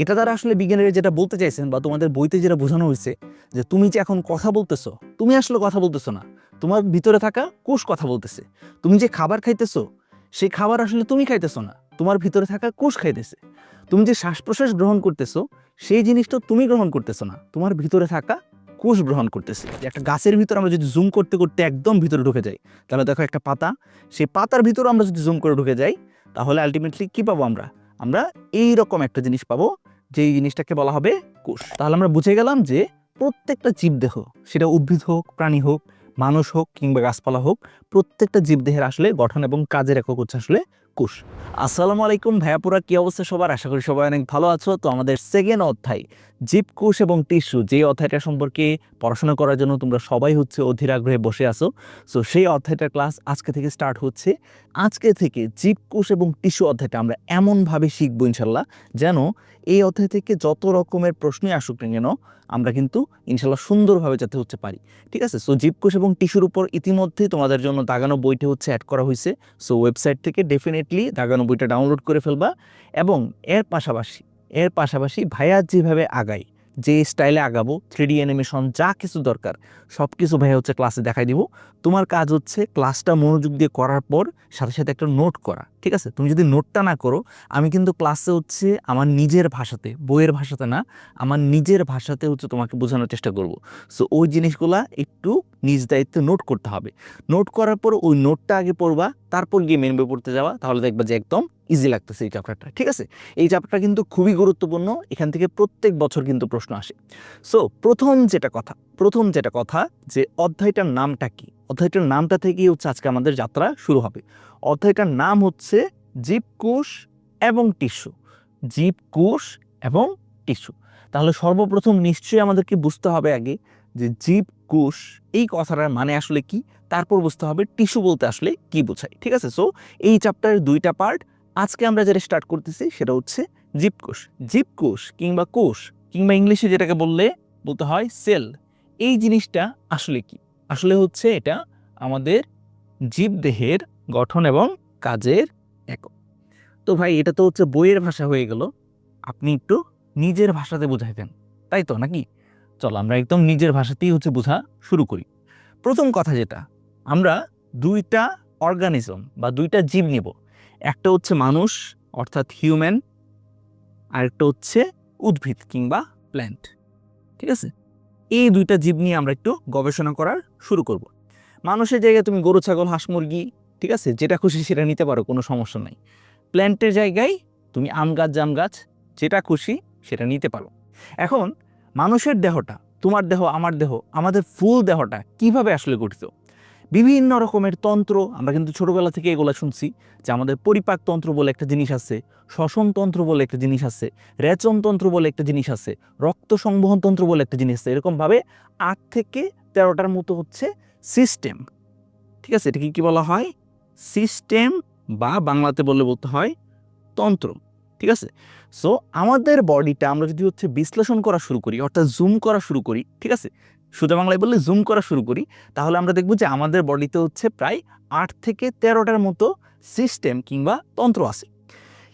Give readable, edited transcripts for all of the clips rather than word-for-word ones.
এটা দ্বারা আসলে বিজ্ঞানীরা যেটা বলতে চাইছেন বা তোমাদের বইতে যেটা বোঝানো হয়েছে যে তুমি যে এখন কথা বলতেছো, তুমি আসলে কথা বলতেছো না, তোমার ভিতরে থাকা কোষ কথা বলতেছে। তুমি যে খাবার খাইতেছো, সেই খাবার আসলে তুমি খাইতেছো না, তোমার ভিতরে থাকা কোষ খাইতেছে। তুমি যে শ্বাস প্রশ্বাস গ্রহণ করতেছো, সেই জিনিসটা তুমি গ্রহণ করতেছো না, তোমার ভিতরে থাকা কোষ গ্রহণ করতেছে। একটা গাছের ভিতরে আমরা যদি জুম করতে করতে একদম ভিতরে ঢুকে যাই, তাহলে দেখো একটা পাতা, সেই পাতার ভিতরে আমরা যদি জুম করে ঢুকে যাই, তাহলে আলটিমেটলি কি পাবো আমরা? আমরা এইরকম একটা জিনিস পাবো, যেই জিনিসটাকে বলা হবে কোষ। তাহলে আমরা বুঝে গেলাম যে প্রত্যেকটা জীবদেহ, সেটা উদ্ভিদ হোক, প্রাণী হোক, মানুষ হোক কিংবা গাছপালা হোক, প্রত্যেকটা জীবদেহের আসলে গঠন এবং কাজের একক হচ্ছে আসলে কোষ। আসসালামু আলাইকুম ভাইয়াপুরা, কি অবস্থা সবার? আশা করি সবাই অনেক ভালো আছো। তো আমাদের সেকেন্ড অধ্যায় জীবকোষ এবং টিস্যু, যে অধ্যায়টা সম্পর্কে পড়াশোনা করার জন্য তোমরা সবাই হচ্ছে অধীর আগ্রহে বসে আছো, সো সেই অধ্যায়টার ক্লাস আজকে থেকে স্টার্ট হচ্ছে। আজকে থেকে জীবকোষ এবং টিস্যু অধ্যায়টা আমরা এমনভাবে শিখবো ইনশাল্লাহ, যেন এই অধ্যায় থেকে যত রকমের প্রশ্নই আসুক না কেন, আমরা কিন্তু ইনশাল্লাহ সুন্দরভাবে যাতে হচ্ছে পারি। ঠিক আছে? সো জীবকোষ এবং টিস্যুর উপর ইতিমধ্যে তোমাদের জন্য দাগানো বইটি হচ্ছে অ্যাড করা হয়েছে। সো ওয়েবসাইট থেকে ডেফিনেটলি দাগানো বইটা ডাউনলোড করে ফেলবা। এবং এর পাশাপাশি ভাইয়া যেভাবে আগাই, যে স্টাইলে আগাবো, 3D অ্যানিমেশন যা কিছু দরকার সব কিছু ভাইয়া হচ্ছে ক্লাসে দেখাই দিব। তোমার কাজ হচ্ছে ক্লাসটা মনোযোগ দিয়ে করার পর সাথে সাথে একটা নোট করা। ঠিক আছে? তুমি যদি নোটটা না করো, আমি কিন্তু ক্লাসে হচ্ছে আমার নিজের ভাষাতে, বইয়ের ভাষাতে না, আমার নিজের ভাষাতে হচ্ছে তোমাকে বোঝানোর চেষ্টা করব। সো ওই জিনিসগুলা একটু নিজ দায়িত্বে নোট করতে হবে। নোট করার পর ওই নোটটা আগে পড়বা, তারপর গিয়ে মেন বই পড়তে যাওয়া, তাহলে দেখবা যে একদম ইজি লাগতেছে এই চ্যাপ্টারটা। ঠিক আছে? এই চ্যাপ্টারটা কিন্তু খুবই গুরুত্বপূর্ণ, এখান থেকে প্রত্যেক বছর কিন্তু প্রশ্ন আসে। সো প্রথম যেটা কথা যে অধ্যায়টার নামটা কি? অধ্যায়টার নামটা থেকেই হচ্ছে আজকে আমাদের যাত্রা শুরু হবে। অধ্যায়টার নাম হচ্ছে জীবকোষ এবং টিস্যু। জীবকোষ এবং টিস্যু। তাহলে সর্বপ্রথম নিশ্চয়ই আমাদেরকে বুঝতে হবে আগে যে জীবকোষ এই কথাটার মানে আসলে কি, তারপর বুঝতে হবে টিস্যু বলতে আসলে কি বোঝায়। ঠিক আছে? সো এই চ্যাপ্টারের দুইটা পার্ট। আজকে আমরা যেটা স্টার্ট করতেছি সেটা হচ্ছে জীবকোষ। জীবকোষ কিংবা কোষ কিংবা ইংলিশে যেটাকে বলতে হয় সেল, এই জিনিসটা আসলে কি? আসলে হচ্ছে এটা আমাদের জীবদেহের গঠন এবং কাজের একক। তো ভাই, এটা তো হচ্ছে বইয়ের ভাষা হয়ে গেল, আপনি একটু নিজের ভাষাতে বুঝাইতেন, তাই তো নাকি? চলো আমরা একদম নিজের ভাষাতেই হচ্ছে বোঝা শুরু করি। প্রথম কথা যেটা, আমরা দুইটা অর্গানিজম বা দুইটা জীব নিব। একটা হচ্ছে মানুষ অর্থাৎ হিউম্যান, আর একটা হচ্ছে উদ্ভিদ কিংবা প্ল্যান্ট। ঠিক আছে? এই দুইটা জীব নিয়ে আমরা একটু গবেষণা করার শুরু করব। মানুষের জায়গায় তুমি গরু, ছাগল, হাঁস, মুরগি, ঠিক আছে, যেটা খুশি সেটা নিতে পারো, কোনো সমস্যা নাই। প্ল্যান্টের জায়গায় তুমি আম গাছ, জাম গাছ, যেটা খুশি সেটা নিতে পারো। এখন মানুষের দেহটা, তোমার দেহ, আমার দেহ, আমাদের ফুল দেহটা কিভাবে আসলে গঠিত? বিভিন্ন রকমের তন্ত্র, আমরা কিন্তু ছোটবেলা থেকে এগুলো শুনছি যে আমাদের পরিপাক তন্ত্র বলে একটা জিনিস আছে, শ্বসন তন্ত্র বলে একটা জিনিস আছে, রেচন তন্ত্র বলে একটা জিনিস আছে, রক্ত সংবহন তন্ত্র বলে একটা জিনিস আছে। এরকমভাবে 8 থেকে 13টার মতো হচ্ছে সিস্টেম। ঠিক আছে? এটাকে কি বলা হয়? সিস্টেম, বা বাংলাতে বলতে হয় তন্ত্র। ঠিক আছে? সো আমাদের বডিটা আমরা যদি হচ্ছে বিশ্লেষণ করা শুরু করি, অর্থাৎ জুম করা শুরু করি, ঠিক আছে, সোজা বাংলায় বললে জুম করা শুরু করি, তাহলে আমরা দেখব যে আমাদের বডিতে হচ্ছে প্রায় 8 থেকে 13টার মতো সিস্টেম কিংবা তন্ত্র আছে।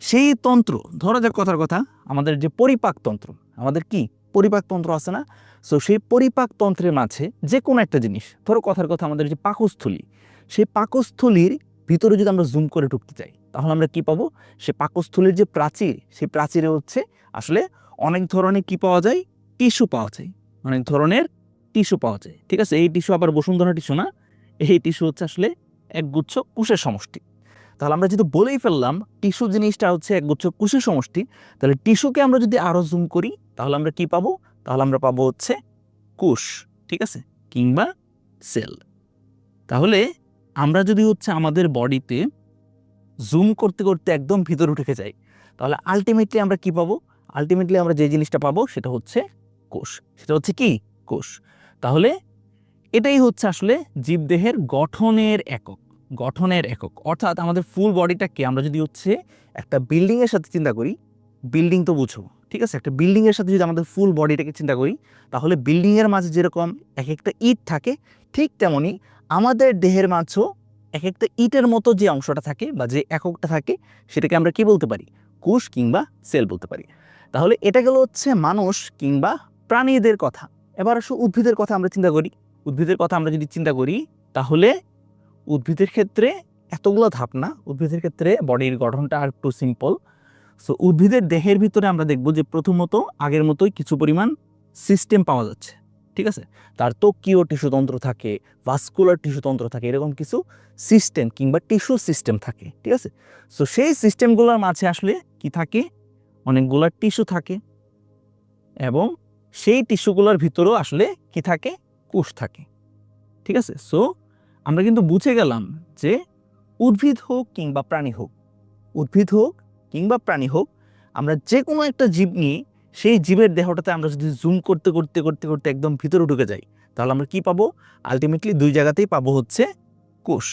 সেই তন্ত্র, ধরা যাক কথার কথা, আমাদের যে পরিপাক তন্ত্র, আমাদের কি পরিপাক তন্ত্র আছে না? সো সেই পরিপাক তন্ত্রের মাঝে যে কোনো একটা জিনিস, ধরো কথার কথা আমাদের যে পাকস্থলী, সেই পাকস্থলীর ভিতরে যদি আমরা জুম করে ঢুকতে চাই, তাহলে আমরা কি পাবো? সে পাকস্থলীর যে প্রাচীর, সেই প্রাচীরে হচ্ছে আসলে অনেক ধরনের কি পাওয়া যায়? টিস্যু পাওয়া যায়, অনেক ধরনের টিস্যু পাওয়া যায়। ঠিক আছে? এই টিস্যু আবার বসুন্ধরা টিস্যু না, এই টিস্যু হচ্ছে আসলে একগুচ্ছ কোষের সমষ্টি। তাহলে আমরা যেহেতু বলেই ফেললাম টিস্যু জিনিসটা হচ্ছে একগুচ্ছ কোষের সমষ্টি, তাহলে টিস্যুকে আমরা যদি আরো জুম করি, তাহলে আমরা কি পাবো? তাহলে আমরা পাবো হচ্ছে কোষ। ঠিক আছে? কিংবা সেল। তাহলে আমরা যদি হচ্ছে আমাদের বডিতে জুম করতে করতে একদম ভিতরে ঢুকে যাই, তাহলে আলটিমেটলি আমরা কি পাবো? আলটিমেটলি আমরা যে জিনিসটা পাবো সেটা হচ্ছে কোষ। সেটা হচ্ছে কি? কোষ। তাহলে এটাই হচ্ছে আসলে জীবদেহের গঠনের একক। গঠনের একক অর্থাৎ আমাদের ফুল বডিটাকে আমরা যদি হচ্ছে একটা বিল্ডিংয়ের সাথে চিন্তা করি, বিল্ডিং তো বুঝো, ঠিক আছে, একটা বিল্ডিংয়ের সাথে যদি আমাদের ফুল বডিটাকে চিন্তা করি, তাহলে বিল্ডিংয়ের মাঝে যেরকম এক একটা ইট থাকে, ঠিক তেমনি আমাদের দেহের মাঝেও এক একটা ইটের মতো যে অংশটা থাকে বা যে এককটা থাকে, সেটাকে আমরা কি বলতে পারি? কোষ কিংবা সেল বলতে পারি। তাহলে এটা গেল হচ্ছে মানুষ কিংবা প্রাণীদের কথা। এবার আসো উদ্ভিদের কথা আমরা চিন্তা করি। উদ্ভিদের কথা আমরা যদি চিন্তা করি তাহলে উদ্ভিদের ক্ষেত্রে এতগুলো ধাপ না, উদ্ভিদের ক্ষেত্রে বডির গঠনটা আর একটু সিম্পল। সো উদ্ভিদের দেহের ভিতরে আমরা দেখব যে প্রথমত আগের মতোই কিছু পরিমাণ সিস্টেম পাওয়া যাচ্ছে, ঠিক আছে। তার ত্বকীয় টিস্যুতন্ত্র থাকে, ভাস্কুলার টিস্যুতন্ত্র থাকে, এরকম কিছু সিস্টেম কিংবা টিস্যু সিস্টেম থাকে, ঠিক আছে। সো সেই সিস্টেমগুলোর মাঝে আসলে কি থাকে, অনেকগুলো টিস্যু থাকে এবং সেই টিস্যুগুলোর ভিতরেও আসলে কি থাকে, কোষ থাকে, ঠিক আছে। সো আমরা কিন্তু বুঝে গেলাম যে উদ্ভিদ হোক কিংবা প্রাণী হোক, উদ্ভিদ হোক কিংবা প্রাণী হোক, আমরা যে কোনো একটা জীব নিয়ে সেই জীবের দেহটাতে আমরা যদি জুম করতে করতে করতে করতে একদম ভিতরে ঢুকে যাই তাহলে আমরা কি পাবো, আলটিমেটলি দুই জায়গাতেই পাবো হচ্ছে কোষ।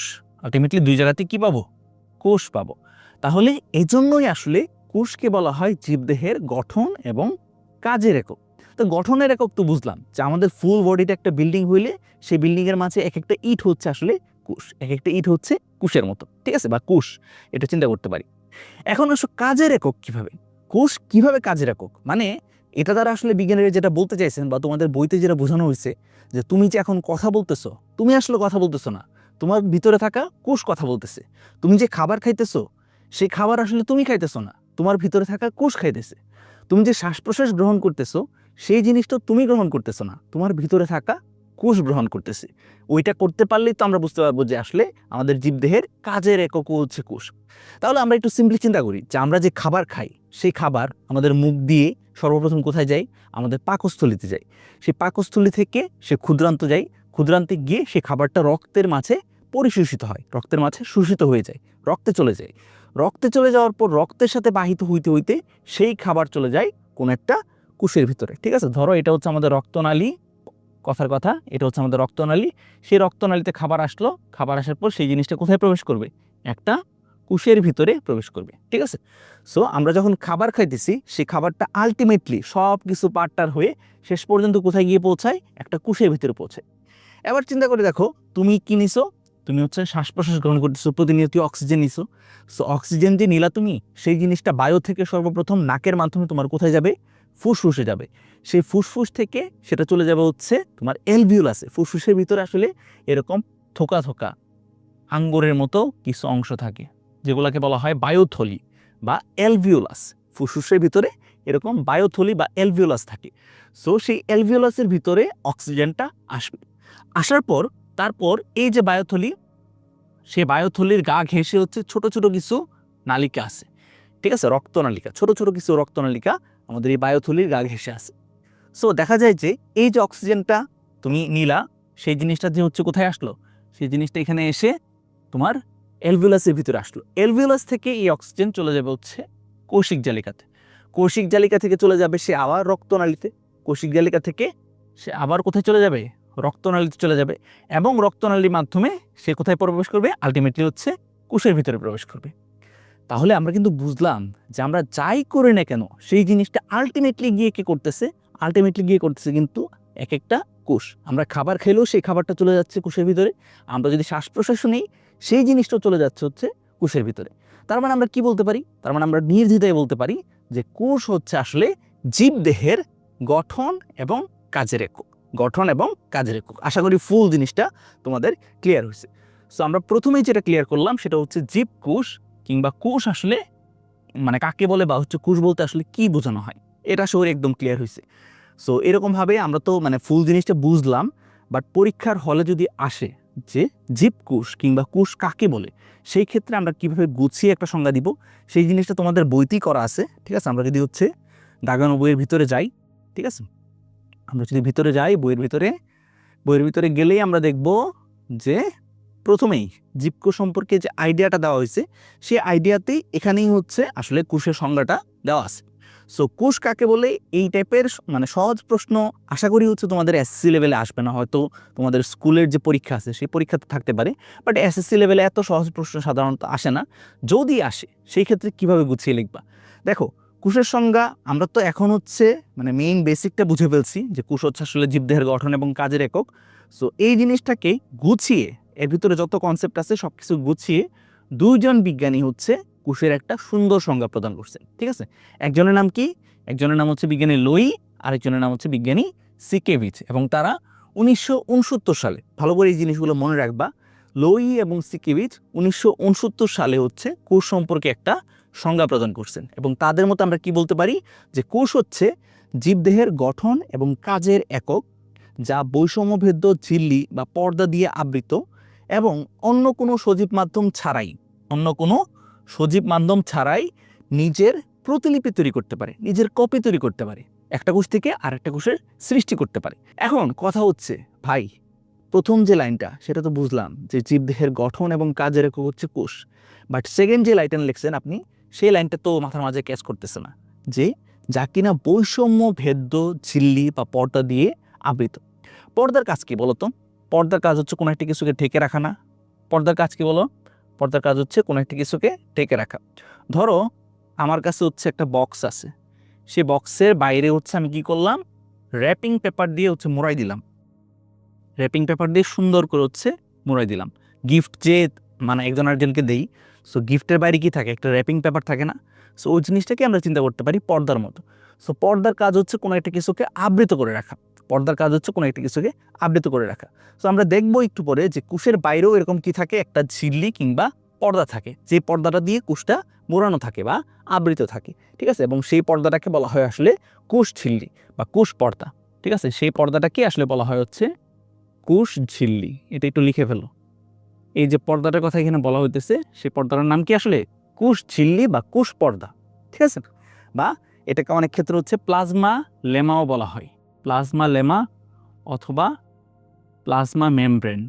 আলটিমেটলি দুই জায়গাতেই কি পাবো, কোষ পাবো। তাহলে এজন্যই আসলে কোষকে বলা হয় জীবদেহের গঠন এবং কাজের একক। তো গঠনের একক তো বুঝলাম যে আমাদের ফুল বডিটা একটা বিল্ডিং হইলে সেই বিল্ডিংয়ের মাঝে এক একটা ইট হচ্ছে আসলে কোষ, এক একটা ইট হচ্ছে কোষের মতো, ঠিক আছে, বা কোষ, এটা চিন্তা করতে পারি। এখন আসলে কাজের একক কিভাবে, কোষ কিভাবে কাজের একক, মানে এটা দ্বারা আসলে বিজ্ঞানীরা যেটা বলতে চাইছেন বা তোমাদের বইতে যেটা বোঝানো হয়েছে যে তুমি যে এখন কথা বলতেছো, তুমি আসলে কথা বলতেছো না, তোমার ভিতরে থাকা কোষ কথা বলতেছে। তুমি যে খাবার খাইতেছো সেই খাবার আসলে তুমি খাইতেছো না, তোমার ভিতরে থাকা কোষ খাইতেছে। তুমি যে শ্বাস প্রশ্বাস গ্রহণ করতেছো সেই জিনিসটা তুমি গ্রহণ করতেছো না, তোমার ভিতরে থাকা কোষ গ্রহণ করতেছে। ওইটা করতে পারলেই তো আমরা বুঝতে পারবো যে আসলে আমাদের জীবদেহের কাজের একক হচ্ছে কোষ। তাহলে আমরা একটু সিম্পলি চিন্তা করি যে আমরা যে খাবার খাই সেই খাবার আমাদের মুখ দিয়ে সর্বপ্রথম কোথায় যায়, আমাদের পাকস্থলিতে যায়। সেই পাকস্থলী থেকে সে ক্ষুদ্রান্ত যায়, ক্ষুদ্রান্তে গিয়ে সে খাবারটা রক্তের মাঝে পরিশোষিত হয়, রক্তের মাঝে শোষিত হয়ে যায়, রক্তে চলে যায়। রক্তে চলে যাওয়ার পর রক্তের সাথে বাহিত হইতে হইতে সেই খাবার চলে যায় কোন একটা কোষের ভিতরে, ঠিক আছে। ধরো এটা হচ্ছে আমাদের রক্তনালী, কথার কথা, এটা হচ্ছে আমাদের রক্তনালী। সেই রক্তনালীতে খাবার আসলো, খাবার আসার পর সেই জিনিসটা কোথায় প্রবেশ করবে, একটা কোষের ভিতরে প্রবেশ করবে, ঠিক আছে। সো আমরা যখন খাবার খাইতেছি সেই খাবারটা আলটিমেটলি সব কিছু পার্টার হয়ে শেষ পর্যন্ত কোথায় গিয়ে পৌঁছায়, একটা কোষের ভিতরে পৌঁছায়। এবার চিন্তা করে দেখো তুমি কি নিছো, তুমি হচ্ছে শ্বাস প্রশ্বাস গ্রহণ করতেছো, প্রতিনিয়ত অক্সিজেন নিছো। সো অক্সিজেন যে নিলা তুমি, সেই জিনিসটা বায়ু থেকে সর্বপ্রথম নাকের মাধ্যমে তোমার কোথায় যাবে, ফুসফুসে যাবে। সেই ফুসফুস থেকে সেটা চলে যাবে হচ্ছে তোমার এলভিউলাসে। ফুসফুসের ভিতরে আসলে এরকম থোকা থোকা আঙ্গুরের মতো কিছু অংশ থাকে যেগুলোকে বলা হয় বায়ুথলি বা এলভিউলাস। ফুসফুসের ভিতরে এরকম বায়ুথলি বা এলভিউলাস থাকে। সো সেই এলভিউলাসের ভিতরে অক্সিজেনটা আসবে, আসার পর তারপর এই যে বায়ুথলি, সেই বায়ুথলির গা ঘেঁষে হচ্ছে ছোট ছোট কিছু নালিকা আছে, ঠিক আছে, রক্তনালিকা, ছোট ছোট কিছু রক্তনালিকা আমাদের এই বায়ুথলির গা ঘেঁষে আছে। সো দেখা যায় যে এই যে অক্সিজেনটা তুমি নিলা, সেই জিনিসটা যে হচ্ছে কোথায় আসলো, সেই জিনিসটা এখানে এসে তোমার এলভিউলাসের ভিতরে আসলো। এলভিউলাস থেকে এই অক্সিজেন চলে যাবে হচ্ছে কৌশিক জালিকাতে, কৌশিক জালিকা থেকে চলে যাবে সে আবার রক্তনালীতে, কৌশিক জালিকা থেকে সে আবার কোথায় চলে যাবে, রক্তনালীতে চলে যাবে, এবং রক্তনালীর মাধ্যমে সে কোথায় প্রবেশ করবে, আলটিমেটলি হচ্ছে কোষের ভিতরে প্রবেশ করবে। তাহলে আমরা কিন্তু বুঝলাম যে আমরা যাই করি না কেন সেই জিনিসটা আলটিমেটলি গিয়ে কে করতেছে, আলটিমেটলি গিয়ে করতেছে কিন্তু এক একটা কোষ। আমরা খাবার খেলেও সেই খাবারটা চলে যাচ্ছে কোষের ভিতরে, আমরা যদি শ্বাস প্রশ্বাস নিই সেই জিনিসটাও চলে যাচ্ছে হচ্ছে কোষের ভিতরে। তার মানে আমরা কি বলতে পারি, তার মানে আমরা নির্দ্বিধায় বলতে পারি যে কোষ হচ্ছে আসলে জীবদেহের গঠন এবং কাজের একক, গঠন এবং কাজের একক। আশা করি ফুল জিনিসটা তোমাদের ক্লিয়ার হয়েছে। সো আমরা প্রথমেই যেটা ক্লিয়ার করলাম সেটা হচ্ছে জীবকোষ কিংবা কোষ আসলে মানে কাকে বলে বা হচ্ছে কোষ বলতে আসলে কি বোঝানো হয়, এটা আসলে একদম ক্লিয়ার হয়েছে। সো এরকমভাবে আমরা তো মানে ফুল জিনিসটা বুঝলাম, বাট পরীক্ষার হলে যদি আসে যে জীবকোষ কিংবা কোষ কাকে বলে, সেই ক্ষেত্রে আমরা কিভাবে গুছিয়ে একটা সংজ্ঞা দিব সেই জিনিসটা তোমাদের বইতেই করা আছে, ঠিক আছে। আমরা যদি হচ্ছে দাগানো বইয়ের ভিতরে যাই, ঠিক আছে, আমরা যদি ভিতরে যাই বইয়ের ভিতরে গেলেই আমরা দেখব যে প্রথমেই জীবকোষ সম্পর্কে যে আইডিয়াটা দেওয়া হয়েছে সেই আইডিয়াতেই এখানেই হচ্ছে আসলে কোষের সংজ্ঞাটা দেওয়া আছে। সো কোষ কাকে বলে এই টাইপের মানে সহজ প্রশ্ন আশা করি হচ্ছে তোমাদের এসএসসি লেভেলে আসবে না, হয়তো তোমাদের স্কুলের যে পরীক্ষা আছে সেই পরীক্ষাতে থাকতে পারে, বাট এসএসসি লেভেলে এত সহজ প্রশ্ন সাধারণত আসে না। যদি আসে সেই ক্ষেত্রে কিভাবে গুছিয়ে লিখবা, দেখো কোষের সংজ্ঞা আমরা তো এখন হচ্ছে মানে মেইন বেসিকটা বুঝে ফেলছি যে কোষ হচ্ছে আসলে জীবদেহের গঠন এবং কাজের একক। সো এই জিনিসটাকে গুছিয়ে এর ভিতরে যত কনসেপ্ট আছে সব কিছু গুছিয়ে দুইজন বিজ্ঞানী হচ্ছে কোষের একটা সুন্দর সংজ্ঞা প্রদান করছেন। ঠিক আছে, একজনের নাম কি? একজনের নাম হচ্ছে বিজ্ঞানী লোই, আরেকজনের নাম হচ্ছে বিজ্ঞানী সিকেভিচ, এবং তারা 1969 সালে, ভালো করে এই জিনিসগুলো মনে রাখবা, লোই এবং সিকেভিচ 1969 সালে হচ্ছে কোষ সম্পর্কে একটা সংজ্ঞা প্রদান করছেন। এবং তাদের মতো আমরা কি বলতে পারি যে কোষ হচ্ছে জীবদেহের গঠন এবং কাজের একক, যা বৈষম্যভেদ্য ঝিল্লি বা পর্দা দিয়ে আবৃত এবং অন্য কোনো সজীব মাধ্যম ছাড়াই নিজের প্রতিলিপি তৈরি করতে পারে, নিজের কপি তৈরি করতে পারে, একটা কোষ থেকে আরেকটা কোষের সৃষ্টি করতে পারে। এখন কথা হচ্ছে ভাই, প্রথম যে লাইনটা সেটা তো বুঝলাম যে জীবদেহের গঠন এবং কাজের একক হচ্ছে কোষ, বাট সেকেন্ড যে লাইনটা লিখছেন আপনি, সেই লাইনটা তো মাথার মাঝে ক্যাচ করতেছে না, যে যা কিনা বৈষম্য ভেদ্য ঝিল্লি বা পর্দা দিয়ে আবৃত। পর্দার কাজ কি বলতো? পর্দার কাজ হচ্ছে কোনো একটা কিছুকে ঢেকে রাখা না? পর্দার কাজ কি বলো? পর্দার কাজ হচ্ছে কোনো একটা কিছুকে ঢেকে রাখা। ধরো আমার কাছে হচ্ছে একটা বক্স আছে, সেই বক্সের বাইরে হচ্ছে আমি কি করলাম, র্যাপিং পেপার দিয়ে হচ্ছে মোড়াই দিলাম, র্যাপিং পেপার দিয়ে সুন্দর করে হচ্ছে মোড়াই দিলাম। গিফট যে মানে একজন আরেকজনকে দেই, সো গিফটের বাইরে কি থাকে, একটা র্যাপিং পেপার থাকে না? সো ওই জিনিসটাকে আমরা চিন্তা করতে পারি পর্দার মতো। সো পর্দার কাজ হচ্ছে কোনো একটা কিছুকে আবৃত করে রাখা, পর্দার কাজ হচ্ছে কোনো একটা কিছুকে আবৃত করে রাখা। সো আমরা দেখবো একটু পরে যে কোষের বাইরেও এরকম কি থাকে, একটা ঝিল্লি কিংবা পর্দা থাকে, যে পর্দাটা দিয়ে কোষটা মোড়ানো থাকে বা আবৃত থাকে। ঠিক আছে, এবং সেই পর্দাটাকে বলা হয় আসলে কোষ ঝিল্লি বা কোষ পর্দা। ঠিক আছে, সেই পর্দাটাকে আসলে বলা হয় হচ্ছে কোষ ঝিল্লি। এটা একটু লিখে ফেলো, এই যে পর্দাটার কথা এখানে বলা হইতেছে, সেই পর্দাটার নাম কি আসলে কোষ ঝিল্লি বা কোষ পর্দা। ঠিক আছে, বা এটাকে অনেক ক্ষেত্রে হচ্ছে প্লাজমা লেমাও বলা হয়, প্লাজমা লেমা অথবা প্লাজমা মেমব্রেন।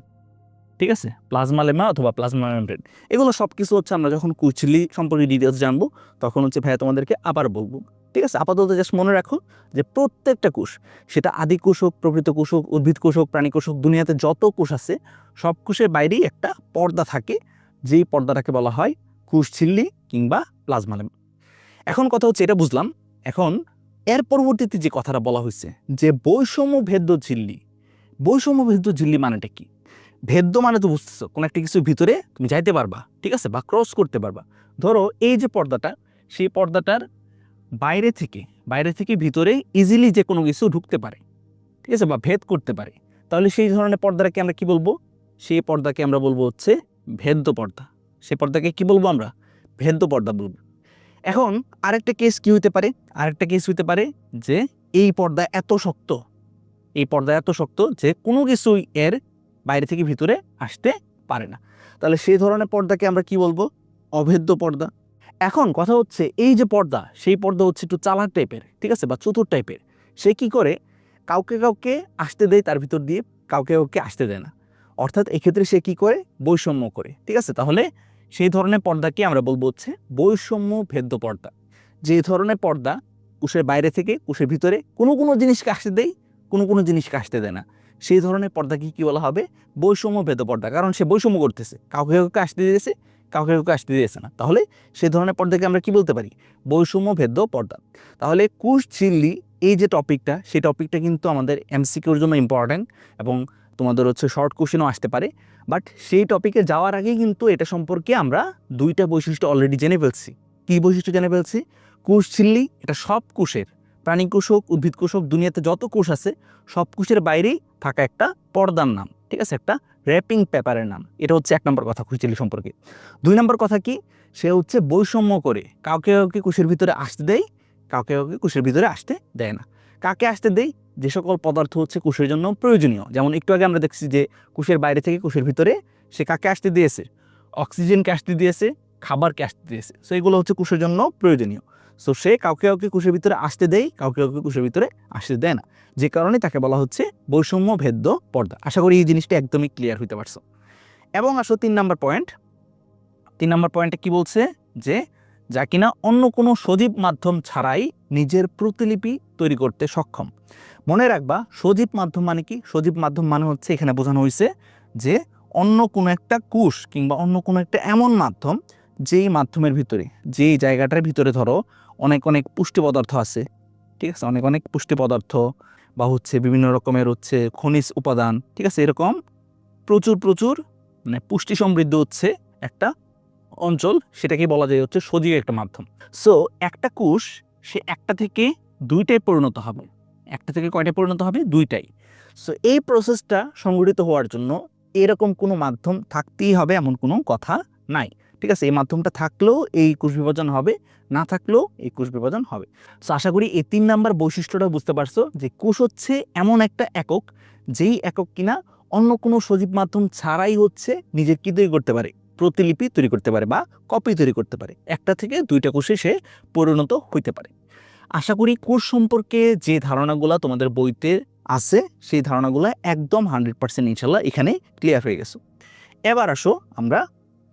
ঠিক আছে, প্লাজমা লেমা অথবা প্লাজমা মেমব্রেন, এগুলো সব কিছু হচ্ছে আমরা যখন কোষ ঝিল্লি সম্পর্কে ডিটেলস জানবো তখন হচ্ছে ভাইয়া তোমাদেরকে আবার বলবো। ঠিক আছে, আপাতত জাস্ট মনে রাখো যে প্রত্যেকটা কোষ, সেটা আদি কোষ হোক, প্রকৃত কোষ হোক, উদ্ভিদ কোষ হোক, প্রাণী কোষ হোক, দুনিয়াতে যত কোষ আছে সব কোষের বাইরেই একটা পর্দা থাকে, যেই পর্দাটাকে বলা হয় কোষ ঝিল্লি কিংবা প্লাজমা লেমা। এখন কথা হচ্ছে এটা বুঝলাম, এখন এর পরবর্তীতে যে কথাটা বলা হয়েছে যে বৈষম্য ভেদ্য ঝিল্লি, বৈষম্য ভেদ্য ঝিল্লি মানেটা কি? ভেদ্য মানে তো বুঝতেছো, কোনো একটা কিছুর ভিতরে তুমি যাইতে পারবা, ঠিক আছে, বা ক্রস করতে পারবা। ধরো এই যে পর্দাটা, সেই পর্দাটার বাইরে থেকে ভিতরে ইজিলি যে কোনো কিছু ঢুকতে পারে, ঠিক আছে, বা ভেদ করতে পারে, তাহলে সেই ধরনের পর্দাটাকে আমরা কি বলবো? সেই পর্দাকে আমরা বলবো হচ্ছে ভেদ্য পর্দা। সেই পর্দাকে কি বলবো আমরা? ভেদ্য পর্দা বলবো। এখন আরেকটা কেস কি হইতে পারে? আরেকটা কেস হইতে পারে যে এই পর্দা এত শক্ত, এই পর্দা এত শক্ত যে কোনো কিছুই এর বাইরে থেকে ভিতরে আসতে পারে না, তাহলে সেই ধরনের পর্দাকে আমরা কি বলবো? অভেদ্য পর্দা। এখন কথা হচ্ছে এই যে পর্দা, সেই পর্দা হচ্ছে একটু চালাক টাইপের, ঠিক আছে, বা চতুর টাইপের। সে কি করে? কাউকে কাউকে আসতে দেয় তার ভিতর দিয়ে, কাউকে কাউকে আসতে দেয় না, অর্থাৎ এক্ষেত্রে সে কি করে? বৈষম্য করে। ঠিক আছে, তাহলে সেই ধরনের পর্দাকে আমরা বলবো হচ্ছে বৈষম্য ভেদ্য পর্দা। যে ধরনের পর্দা কোষের বাইরে থেকে কোষের ভিতরে কোনো কোনো জিনিসকে আসতে দেয়, কোনো কোনো জিনিসকে আসতে দেয় না, সেই ধরনের পর্দাকে কি বলা হবে? বৈষম্য ভেদ্য পর্দা। কারণ সে বৈষম্য করতেছে, কাউকে কাউকে আসতে দিয়েছে, কাউকে কাউকে আসতে দিয়েছে না, তাহলে সেই ধরনের পর্দাকে আমরা কি বলতে পারি? বৈষম্য ভেদ্য পর্দা। তাহলে কোষ ঝিল্লি এই যে টপিকটা, সেই টপিকটা কিন্তু আমাদের এমসিকিউর জন্য ইম্পর্ট্যান্ট এবং তোমাদের হচ্ছে শর্ট কোশ্চেনও আসতে পারে। বাট সেই টপিকে যাওয়ার আগেই কিন্তু এটা সম্পর্কে আমরা দুইটা বৈশিষ্ট্য অলরেডি জেনে ফেলছি। কী বৈশিষ্ট্য জেনে ফেলছি? কোষ ঝিল্লি এটা সব কোষের, প্রাণী কোষ হোক, উদ্ভিদ কোষ হোক, দুনিয়াতে যত কোষ আছে সব কোষের বাইরেই থাকা একটা পর্দার নাম, ঠিক আছে, একটা র্যাপিং পেপারের নাম। এটা হচ্ছে 1 নম্বর কথা কোষ ঝিল্লি সম্পর্কে। 2 নম্বর কথা কি? সে হচ্ছে বৈষম্য করে, কাউকে কাউকে কোষের ভিতরে আসতে দেয়, কাউকে কাউকে কোষের ভিতরে আসতে দেয় না। কাকে আসতে দেয়? যে সকল পদার্থ হচ্ছে কোষের জন্য প্রয়োজনীয়। যেমন একটু আগে আমরা দেখছি যে কোষের বাইরে থেকে কোষের ভিতরে সে কাকে আসতে দিয়েছে? অক্সিজেনকে আসতে দিয়েছে, খাবারকে আসতে দিয়েছে। সো এগুলো হচ্ছে কোষের জন্য প্রয়োজনীয়। সো সে কাউকে কাউকে কোষের ভিতরে আসতে দেয়, কাউকে কাউকে কোষের ভিতরে আসতে দেয় না, যে কারণে তাকে বলা হচ্ছে বৈষম্য ভেদ্য পর্দা। আশা করি এই জিনিসটা একদমই ক্লিয়ার হইতে পারছো। এবং আসো 3 নম্বর পয়েন্ট। 3 নম্বর পয়েন্টে কি বলছে? যে যা কিনা অন্য কোনো সজীব মাধ্যম ছাড়াই নিজের প্রতিলিপি তৈরি করতে সক্ষম। মনে রাখবা, সজীব মাধ্যম মানে কি? সজীব মাধ্যম মানে হচ্ছে এখানে বোঝানো হয়েছে যে অন্য কোনো একটা কোষ কিংবা অন্য কোনো একটা এমন মাধ্যম, যেই মাধ্যমের ভিতরে, যেই জায়গাটার ভিতরে ধরো অনেক অনেক পুষ্টি পদার্থ আছে, ঠিক আছে, অনেক অনেক পুষ্টি পদার্থ বা হচ্ছে বিভিন্ন রকমের হচ্ছে খনিজ উপাদান, ঠিক আছে, এরকম প্রচুর প্রচুর মানে পুষ্টি সমৃদ্ধ হচ্ছে একটা অঞ্চল সেটাকে বলা যায় হচ্ছে সজীব একটা মাধ্যম। সো একটা কোষ সে একটা থেকে দুইটায় পরিণত হবে। একটা থেকে কয়টায় পরিণত হবে? দুইটাই। সো এই প্রসেসটা সংঘটিত হওয়ার জন্য এরকম কোনো মাধ্যম থাকতেই হবে এমন কোনো কথা নাই। ঠিক আছে, এই মাধ্যমটা থাকলেও এই কোষ বিভাজন হবে, না থাকলেও এই কোষ বিভাজন হবে। সো আশা করি এই 3 নাম্বার বৈশিষ্ট্যটা বুঝতে পারছো যে কোষ হচ্ছে এমন একটা একক, যেই একক কিনা অন্য কোনো সজীব মাধ্যম ছাড়াই হচ্ছে নিজের কি তৈরি করতে পারে? প্রতিলিপি তৈরি করতে পারে বা কপি তৈরি করতে পারে। একটা থেকে দুইটা কোষে সে পরিণত হইতে পারে। আশা করি কোষ সম্পর্কে যে ধারণাগুলো তোমাদের বইতে আছে সেই ধারণাগুলো একদম 100% ইনশাল্লাহ এখানে ক্লিয়ার হয়ে গেছে। এবার আসো আমরা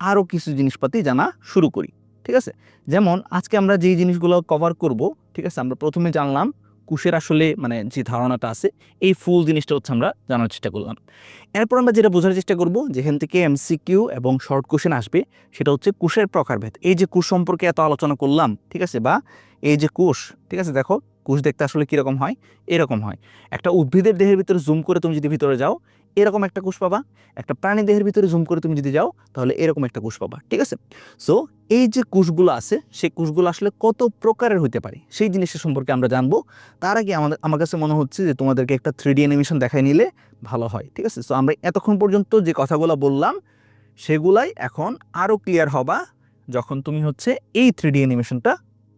আরও কিছু জিনিসপাতি জানা শুরু করি। ঠিক আছে, যেমন আজকে আমরা যেই জিনিসগুলো কভার করব, ঠিক আছে, আমরা প্রথমে জানলাম কোষের আসলে মানে যে ধারণাটা আছে এই ফুল জিনিসটা হচ্ছে আমরা জানার চেষ্টা করলাম। এরপর আমরা যেটা বোঝার চেষ্টা করব, যেখান থেকে এমসিকিউ এবং শর্ট কোশ্চেন আসবে, সেটা হচ্ছে কোষের প্রকারভেদ। এই যে কোষ সম্পর্কে এত আলোচনা করলাম, ঠিক আছে, বা এই যে কোষ, ঠিক আছে, দেখো কোষ দেখতে আসলে কীরকম হয়? এরকম হয়। একটা উদ্ভিদের দেহের ভিতরে জুম করে তুমি যদি ভিতরে যাও এরকম একটা কোষ পাবা, একটা প্রাণী দেহের ভিতরে জুম করে তুমি যদি যাও তাহলে এরকম একটা কোষ পাবা। ঠিক আছে, সো এই যে কোষগুলো আছে সেই কোষগুলো আসলে কত প্রকারের হতে পারে সেই জিনিসের সম্পর্কে আমরা জানবো। তার আগে আমার কাছে মনে হচ্ছে যে তোমাদেরকে একটা 3D অ্যানিমেশন দেখাই নিলে ভালো হয়। ঠিক আছে, সো আমরা এতক্ষণ পর্যন্ত যে কথাগুলো বললাম সেগুলাই এখন আরও ক্লিয়ার হবা যখন তুমি হচ্ছে এই 3D অ্যানিমেশনটা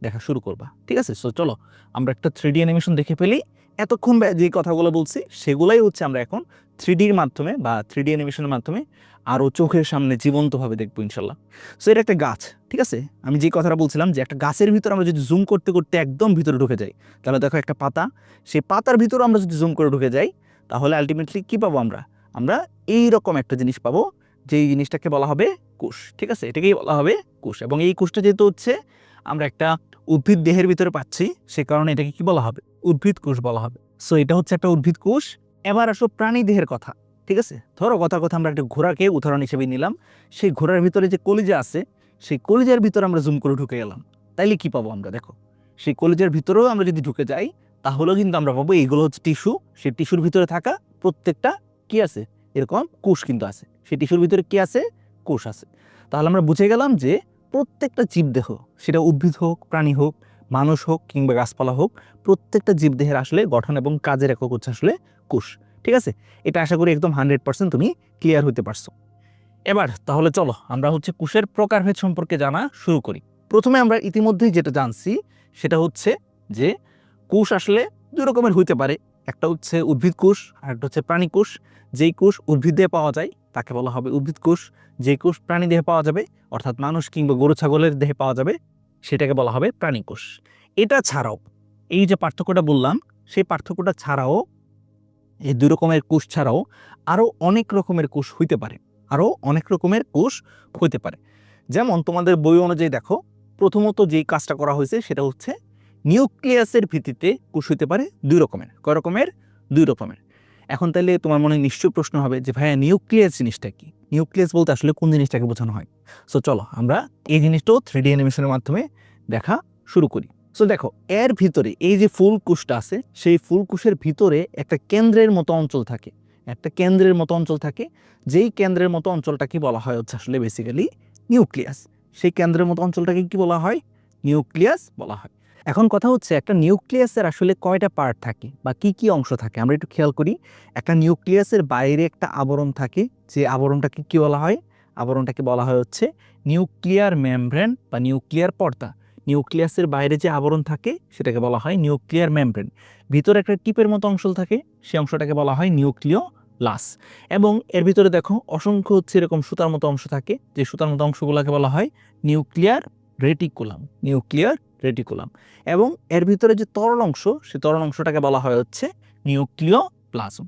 দেখা শুরু করবা। ঠিক আছে, সো চলো আমরা একটা 3D অ্যানিমেশন দেখে ফেলি। এতক্ষণ যে কথাগুলো বলছি সেগুলাই হচ্ছে আমরা এখন 3Dর মাধ্যমে বা 3D অ্যানিমেশনের মাধ্যমে আরও চোখের সামনে জীবন্তভাবে দেখবো ইনশাল্লাহ। সো এটা একটা গাছ। ঠিক আছে, আমি যে কথাটা বলছিলাম যে একটা গাছের ভিতরে আমরা যদি জুম করতে করতে একদম ভিতরে ঢুকে যাই তাহলে দেখো একটা পাতা, সেই পাতার ভিতরে আমরা যদি জুম করে ঢুকে যাই তাহলে আলটিমেটলি কী পাবো? আমরা এইরকম একটা জিনিস পাবো, যেই জিনিসটাকে বলা হবে কোষ। ঠিক আছে, এটাকেই বলা হবে কোষ। এবং এই কোষটা যেহেতু হচ্ছে আমরা একটা উদ্ভিদ দেহের ভিতরে পাচ্ছি সে কারণে এটাকে কি বলা হবে? উদ্ভিদ কোষ বলা হবে। সো এটা হচ্ছে একটা উদ্ভিদ কোষ। এবার আসো প্রাণী দেহের কথা। ঠিক আছে, ধরো কথা আমরা একটা ঘোড়াকে উদাহরণ হিসেবে নিলাম। সেই ঘোড়ার ভিতরে যে কলিজা আছে সেই কলিজার ভিতরে আমরা জুম করে ঢুকে গেলাম, তাইলে কি পাবো আমরা? দেখো সেই কলিজার ভিতরেও আমরা যদি ঢুকে যাই তাহলেও কিন্তু আমরা পাবো এইগুলো হচ্ছে টিস্যু। সেই টিস্যুর ভিতরে থাকা প্রত্যেকটা কি আছে? এরকম কোষ কিন্তু আছে। সেই টিস্যুর ভিতরে কি আছে? কোষ আছে। তাহলে আমরা বুঝে গেলাম যে প্রত্যেকটা জীবদেহ, সেটা উদ্ভিদ হোক, প্রাণী হোক, মানুষ হোক কিংবা গাছপালা হোক, প্রত্যেকটা জীবদেহের আসলে গঠন এবং কাজের একক হচ্ছে আসলে কোষ। ঠিক আছে, এটা আশা করি একদম 100% তুমি ক্লিয়ার হতে পারছো। এবার তাহলে চলো আমরা হচ্ছে কোষের প্রকারভেদ সম্পর্কে জানা শুরু করি। প্রথমে আমরা ইতিমধ্যেই যেটা জানছি সেটা হচ্ছে যে কোষ আসলে দুই রকমের হইতে পারে। একটা হচ্ছে উদ্ভিদ কোষ আর একটা হচ্ছে প্রাণী কোষ। যেই কোষ উদ্ভিদ দেহে পাওয়া যায় তাকে বলা হবে উদ্ভিদ কোষ। যেই কোষ প্রাণী দেহে পাওয়া যাবে অর্থাৎ মানুষ কিংবা গরু ছাগলের দেহে পাওয়া যাবে সেটাকে বলা হবে প্রাণী কোষ। এটা ছাড়াও এই যে পার্থক্যটা বললাম সেই পার্থক্যটা ছাড়াও এই দুই রকমের কোষ ছাড়াও আরও অনেক রকমের কোষ হইতে পারে। যেমন তোমাদের বই অনুযায়ী দেখো প্রথমত যেই কাজটা করা হয়েছে সেটা হচ্ছে নিউক্লিয়াসের ভিত্তিতে কোষ হইতে পারে দুই রকমের। কয় রকমের? দুই রকমের। এখন তাহলে তোমার মনে নিশ্চয়ই প্রশ্ন হবে যে ভাইয়া নিউক্লিয়াস জিনিসটা কি? নিউক্লিয়াস বলতে আসলে কোন জিনিসটাকে বোঝানো হয়? সো চলো আমরা এই জিনিসটাও 3D অ্যানিমেশনের মাধ্যমে দেখা শুরু করি। সো দেখো এর ভিতরে এই যে ফুল কোষটা আছে সেই ফুল কোষের ভিতরে একটা কেন্দ্রের মতো অঞ্চল থাকে। যেই কেন্দ্রের মতো অঞ্চলটাকে বলা হয় হচ্ছে আসলে বেসিক্যালি নিউক্লিয়াস। সেই কেন্দ্রের মতো অঞ্চলটাকে কি বলা হয়? নিউক্লিয়াস বলা হয়। এখন কথা হচ্ছে একটা নিউক্লিয়াসের আসলে কয়টা পার্ট থাকে বা কি কি অংশ থাকে আমরা একটু খেয়াল করি। একটা নিউক্লিয়াসের বাইরে একটা আবরণ থাকে, যে আবরণটাকে কি বলা হয়? আবরণটাকে বলা হয় হচ্ছে নিউক্লিয়ার মেমব্রেন বা নিউক্লিয়ার পর্দা। নিউক্লিয়াসের বাইরে যে আবরণ থাকে সেটাকে বলা হয় নিউক্লিয়ার মেমব্রেন। ভিতরে একটা টিপের মতো অংশ থাকে, সেই অংশটাকে বলা হয় নিউক্লিওলাস। এবং এর ভিতরে দেখো অসংখ্য হচ্ছে এরকম সুতার মতো অংশ থাকে, যে সুতার মতো অংশগুলোকে বলা হয় নিউক্লিয়ার রেটিকুলাম। এবং এর ভিতরে যে তরল অংশ সেই তরল অংশটাকে বলা হয় হচ্ছে নিউক্লিওপ্লাজম।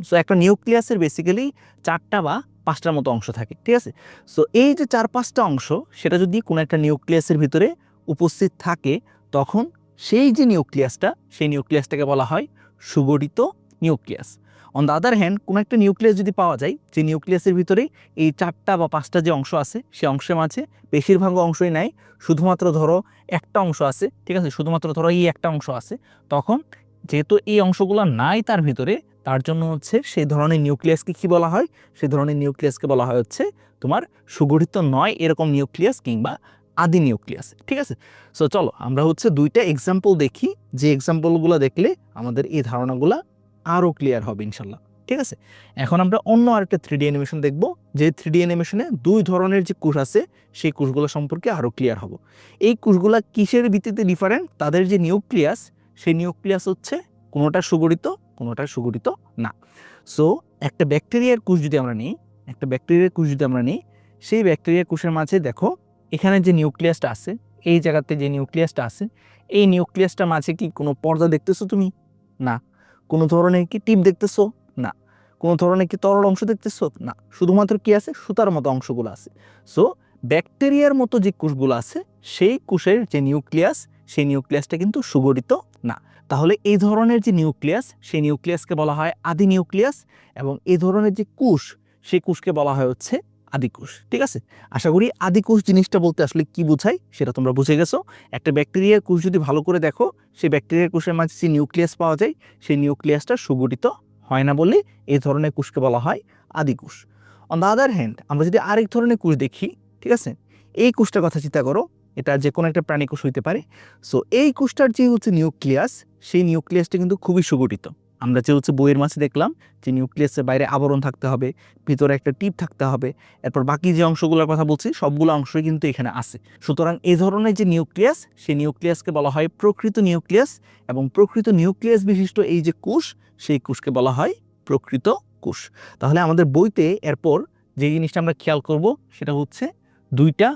সো একটা নিউক্লিয়াসের বেসিক্যালি 4টা বা 5টার মতো অংশ থাকে। ঠিক আছে, সো এই যে 4-5টা অংশ সেটা যদি কোনো একটা নিউক্লিয়াসের ভিতরে উপস্থিত থাকে তখন সেই নিউক্লিয়াসটাকে বলা হয় সুগঠিত nucleus. On the other hand কোনো একটা নিউক্লিয়াস যদি পাওয়া যায় যে নিউক্লিয়াসের ভিতরে এই 4টা বা 5টা যে অংশ আছে সেই অংশের মাঝে বেশিরভাগ অংশই নাই, শুধুমাত্র ধরো একটা অংশ আছে। ঠিক আছে, শুধুমাত্র ধরো এই একটা অংশ আছে, তখন যেহেতু এই অংশগুলো নাই তার ভিতরে, তার জন্য হচ্ছে সেই ধরনের নিউক্লিয়াসকে কি বলা হয়? সেই ধরনের নিউক্লিয়াসকে বলা হয় হচ্ছে তোমার সুগঠিত নয় এরকম নিউক্লিয়াস কিংবা আদি নিউক্লিয়াস। ঠিক আছে, সো চলো আমরা হচ্ছে দুইটা এক্সাম্পল দেখি, যে এক্সাম্পলগুলো দেখলে আমাদের এই ধারণাগুলো আরও ক্লিয়ার হবে ইনশাল্লাহ। ঠিক আছে, এখন আমরা অন্য আরেকটা 3D অ্যানিমেশন দেখব, যে 3D অ্যানিমেশনে দুই ধরনের যে কোষ আছে সেই কোষগুলো সম্পর্কে আরও ক্লিয়ার হব। এই কোষগুলা কিসের ভিত্তিতে ডিফারেন্ট? তাদের যে নিউক্লিয়াস, সেই নিউক্লিয়াস হচ্ছে কোনোটা সুগঠিত, কোনোটা সুগঠিত না। সো একটা ব্যাকটেরিয়ার কোষ যদি আমরা নিই, সেই ব্যাকটেরিয়ার কোষের মাঝে দেখো এখানে যে নিউক্লিয়াসটা আছে, এই জায়গাতে যে নিউক্লিয়াসটা আছে, এই নিউক্লিয়াসটার মাঝে কি কোনো পর্দা দেখতেছো তুমি? না। কোনো ধরনের কি টিপ দেখতেছো? না। কোনো ধরনের কি তরল অংশ দেখতেছো? না। শুধুমাত্র কি আছে? সুতার মতো অংশগুলো আছে। সো ব্যাকটেরিয়ার মতো যে কোষগুলো আছে সেই কোষের যে নিউক্লিয়াস, সেই নিউক্লিয়াসটা কিন্তু সুগঠিত না। তাহলে এই ধরনের যে নিউক্লিয়াস, সেই নিউক্লিয়াসকে বলা হয় আদি নিউক্লিয়াস, এবং এই ধরনের যে কোষ, সেই কোষকে বলা হয় হচ্ছে আদি কোষ। ঠিক আছে, আশা করি আদি কোষ জিনিসটা বলতে আসলে কি বোঝায় সেটা তোমরা বুঝে গেছো। একটা ব্যাকটেরিয়ার কোষ যদি ভালো করে দেখো, সেই ব্যাকটেরিয়ার কোষের মাঝে যে নিউক্লিয়াস পাওয়া যায়, সেই নিউক্লিয়াসটা সুগঠিত হয় না বলে এই ধরনের কোষকে বলা হয় আদি কোষ। অন দ্য আদার হ্যান্ড আমরা যদি আরেক ধরনের কোষ দেখি, ঠিক আছে, এই কোষটার কথা চিন্তা করো, এটা যে কোনো একটা প্রাণী কোষ হইতে পারে। সো এই কোষটার যে হচ্ছে নিউক্লিয়াস, সেই নিউক্লিয়াসটা কিন্তু খুবই সুগঠিত। আমরা যে হচ্ছে বইয়ের মাঝে দেখলাম যে নিউক্লিয়াসের বাইরে আবরণ থাকতে হবে, ভিতরে একটা টিপ থাকতে হবে, এরপর বাকি যে অংশগুলোর কথা বলছি সবগুলো অংশই কিন্তু এখানে আছে। সুতরাং এই ধরনের যে নিউক্লিয়াস, সেই নিউক্লিয়াসকে বলা হয় প্রকৃত নিউক্লিয়াস, এবং প্রকৃত নিউক্লিয়াস বিশিষ্ট এই যে কোষ, সেই কোষকে বলা হয় প্রকৃত কোষ। তাহলে আমাদের বইতে এরপর যে জিনিসটা আমরা খেয়াল করব সেটা হচ্ছে দুইটা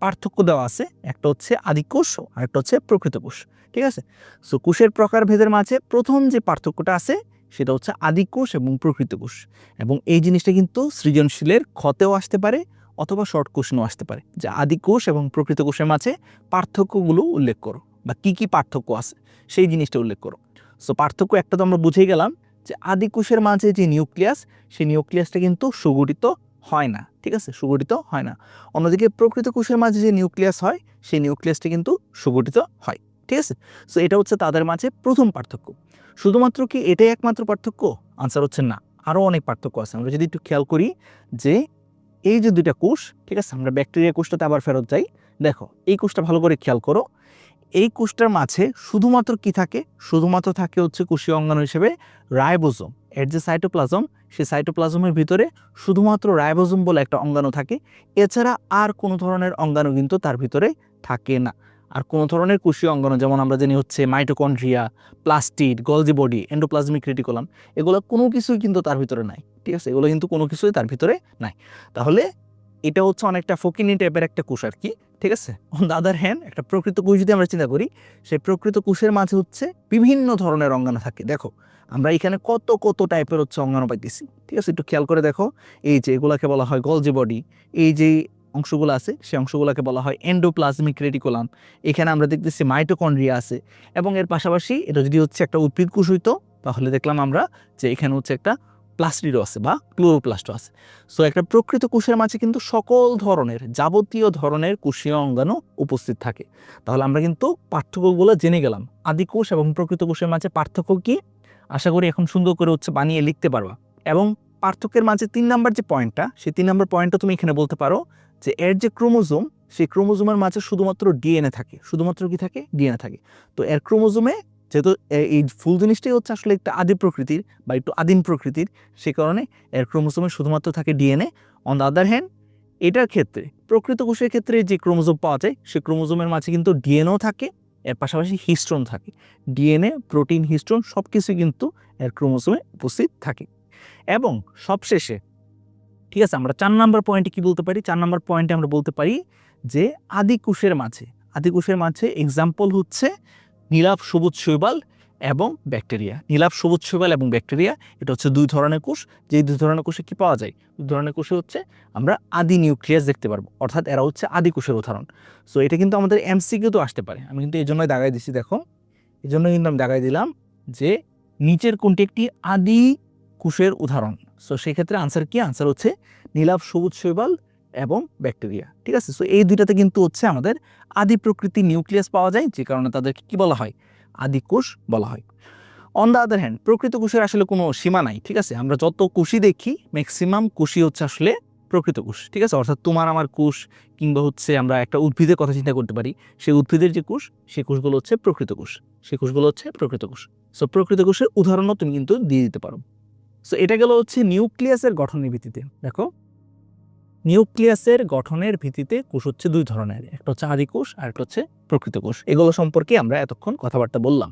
পার্থক্য দেওয়া আছে, একটা হচ্ছে আদি কোষ আর একটা হচ্ছে প্রকৃত কোষ। ঠিক আছে, সো কোষের প্রকারভেদের মাঝে প্রথম যে পার্থক্যটা আছে সেটা হচ্ছে আদি কোষ এবং প্রকৃত কোষ, এবং এই জিনিসটা কিন্তু সৃজনশীলের ক্ষতেও আসতে পারে অথবা শর্ট কোশ্চেনও আসতে পারে, যে আদি কোষ এবং প্রকৃত কোষের মাঝে পার্থক্যগুলো উল্লেখ করো, বা কি কি পার্থক্য আছে সেই জিনিসটা উল্লেখ করো। সো পার্থক্য একটা তো আমরা বুঝেই গেলাম যে আদি কোষের মাঝে যে নিউক্লিয়াস, সেই নিউক্লিয়াসটা কিন্তু সুগঠিত হয় না। ঠিক আছে, সুগঠিত হয় না। অন্যদিকে প্রকৃত কোষের মাঝে যে নিউক্লিয়াস হয়, সেই নিউক্লিয়াসটা কিন্তু সুগঠিত হয়। ঠিক আছে, সো এটা হচ্ছে তাদের মাঝে প্রথম পার্থক্য। শুধুমাত্র কি এটাই একমাত্র পার্থক্য? আনসার হচ্ছে না, আরও অনেক পার্থক্য আছে। আমরা যদি একটু খেয়াল করি যে এই যে দুইটা কোষ, ঠিক আছে, আমরা ব্যাকটেরিয়া কোষটাতে আবার ফেরত যাই। দেখো এই কোষটা ভালো করে খেয়াল করো, এই কোষটার মাঝে শুধুমাত্র কি থাকে? শুধুমাত্র থাকে হচ্ছে কোষীয় অঙ্গাণু হিসেবে রাইবোজোম। এর যে সাইটোপ্লাজম, সেই সাইটোপ্লাজমের ভিতরে শুধুমাত্র রাইবোজোম বলে একটা অঙ্গাণু থাকে, এছাড়া আর কোনো ধরনের অঙ্গাণু কিন্তু তার ভিতরে থাকে না। আর কোনো ধরনের কোষীয় অঙ্গাণু, যেমন আমরা জানি হচ্ছে mitochondria, plastid, Golgi body, endoplasmic reticulum, এগুলো কোনো কিছুই কিন্তু তার ভিতরে নাই। ঠিক আছে, এগুলো কিন্তু কোনো কিছুই তার ভিতরে নাই। তাহলে এটা হচ্ছে অনেকটা ফকিনি টাইপের একটা কোষ আর কি। ঠিক আছে, অন দ্য আদার হ্যান্ড একটা প্রকৃত কোষ যদি আমরা চিন্তা করি, সেই প্রকৃত কোষের মাঝে হচ্ছে বিভিন্ন ধরনের অঙ্গাণু থাকে। দেখো আমরা এখানে কত কত টাইপের হচ্ছে অঙ্গাণু পাইতেছি। ঠিক আছে, একটু খেয়াল করে দেখো, এই যে এগুলাকে বলা হয় গলজি বডি, এই যে অংশগুলো আছে সেই অংশগুলোকে বলা হয় এন্ডোপ্লাজমিক রেটিকুলাম। এখানে আমরা দেখতেছি মাইটোকন্ড্রিয়া আছে, এবং এর পাশাপাশি এটা যদি হচ্ছে একটা উদ্ভিদ কোষ হইতো, তাহলে দেখলাম আমরা যে এখানে হচ্ছে একটা প্লাস্টিডও আছে বা ক্লোরোপ্লাস্টও আছে। সো একটা প্রকৃত কোষের মাঝে কিন্তু সকল ধরনের যাবতীয় ধরনের কোষীয় অঙ্গাণু উপস্থিত থাকে। তাহলে আমরা কিন্তু পার্থক্যগুলো জেনে গেলাম। আদি কোষ এবং প্রকৃত কোষের মাঝে পার্থক্য কি, আশা করি এখন সুন্দর করে হচ্ছে বানিয়ে লিখতে পারবা। এবং পার্থক্যের মাঝে 3 নাম্বার যে পয়েন্টটা, সেই 3 নাম্বার পয়েন্টটা তুমি এখানে বলতে পারো যে এর যে ক্রোমোজোম, সেই ক্রোমোজোমের মাঝে শুধুমাত্র ডিএনএ থাকে। শুধুমাত্র কি থাকে? ডিএনএ থাকে। তো এর ক্রোমোজোমে যেহেতু এই ফুল জিনিসটাই হচ্ছে আসলে একটা আদি প্রকৃতির বা একটু আদিম প্রকৃতির, সে কারণে এর ক্রোমোজোমে শুধুমাত্র থাকে DNA. On the other hand এটার ক্ষেত্রে, প্রকৃত কোষের ক্ষেত্রে যে ক্রোমোজোম পাওয়া যায়, সেই ক্রোমোজোমের মাঝে কিন্তু ডিএনএও থাকে, এর পাশাপাশি হিস্টোন থাকে। ডিএনএ, প্রোটিন, হিস্টোন সব কিছুই কিন্তু এর ক্রোমোজোমে উপস্থিত থাকে। এবং সবশেষে, ঠিক আছে, আমরা 4 নাম্বার পয়েন্টে কি বলতে পারি? 4 নাম্বার পয়েন্টে আমরা বলতে পারি যে আদি কোষের মাঝে এক্সাম্পল হচ্ছে নীলাভ সবুজ শৈবাল এবং ব্যাকটেরিয়া। নীলাভ সবুজ শৈবাল এবং ব্যাকটেরিয়া, এটা হচ্ছে দুই ধরনের কোষ। যে দুই ধরনের কোষে কি পাওয়া যায়? দুই ধরনের কোষে হচ্ছে আমরা আদি নিউক্লিয়াস দেখতে পারবো, অর্থাৎ এরা হচ্ছে আদি কোষের উদাহরণ। সো এটা কিন্তু আমাদের এমসিকিউ তো আসতে পারে। আমি কিন্তু এই জন্যই দাগাই দিচ্ছি, দেখো এই জন্য কিন্তু আমি দাগাই দিলাম যে নিচের কোনটি একটি আদি কোষের উদাহরণ। সো সেক্ষেত্রে আনসার কি? আনসার হচ্ছে নীলাভ সবুজ শৈবাল এবং ব্যাকটেরিয়া। ঠিক আছে, সো এই দুইটাতে কিন্তু হচ্ছে আমাদের আদি প্রকৃতির নিউক্লিয়াস পাওয়া যায়, যে কারণে তাদেরকে কি বলা হয়? আদি কোষ বলা হয়। অন দ্য আদার হ্যান্ড প্রকৃত কোষের আসলে কোনো সীমা নাই, ঠিক আছে? আমরা যত কোষই দেখি ম্যাক্সিমাম কোষই হচ্ছে আসলে প্রকৃত কোষ, ঠিক আছে? অর্থাৎ তোমার আমার কোষ কিংবা হচ্ছে আমরা একটা উদ্ভিদের কথা চিন্তা করতে পারি, সেই উদ্ভিদের যে কোষ সেই কোষগুলো হচ্ছে প্রকৃত কোষ, সেই কোষগুলো হচ্ছে প্রকৃত কোষ। সো প্রকৃত কোষের উদাহরণও তুমি কিন্তু দিয়ে দিতে পারো। সো এটা গেল হচ্ছে নিউক্লিয়াসের গঠনের ভিত্তিতে। দেখো নিউক্লিয়াসের গঠনের ভিত্তিতে কোষ হচ্ছে দুই ধরনের, একটা হচ্ছে আদি কোষ আর একটা হচ্ছে প্রকৃত কোষ। এগুলো সম্পর্কে আমরা এতক্ষণ কথাবার্তা বললাম।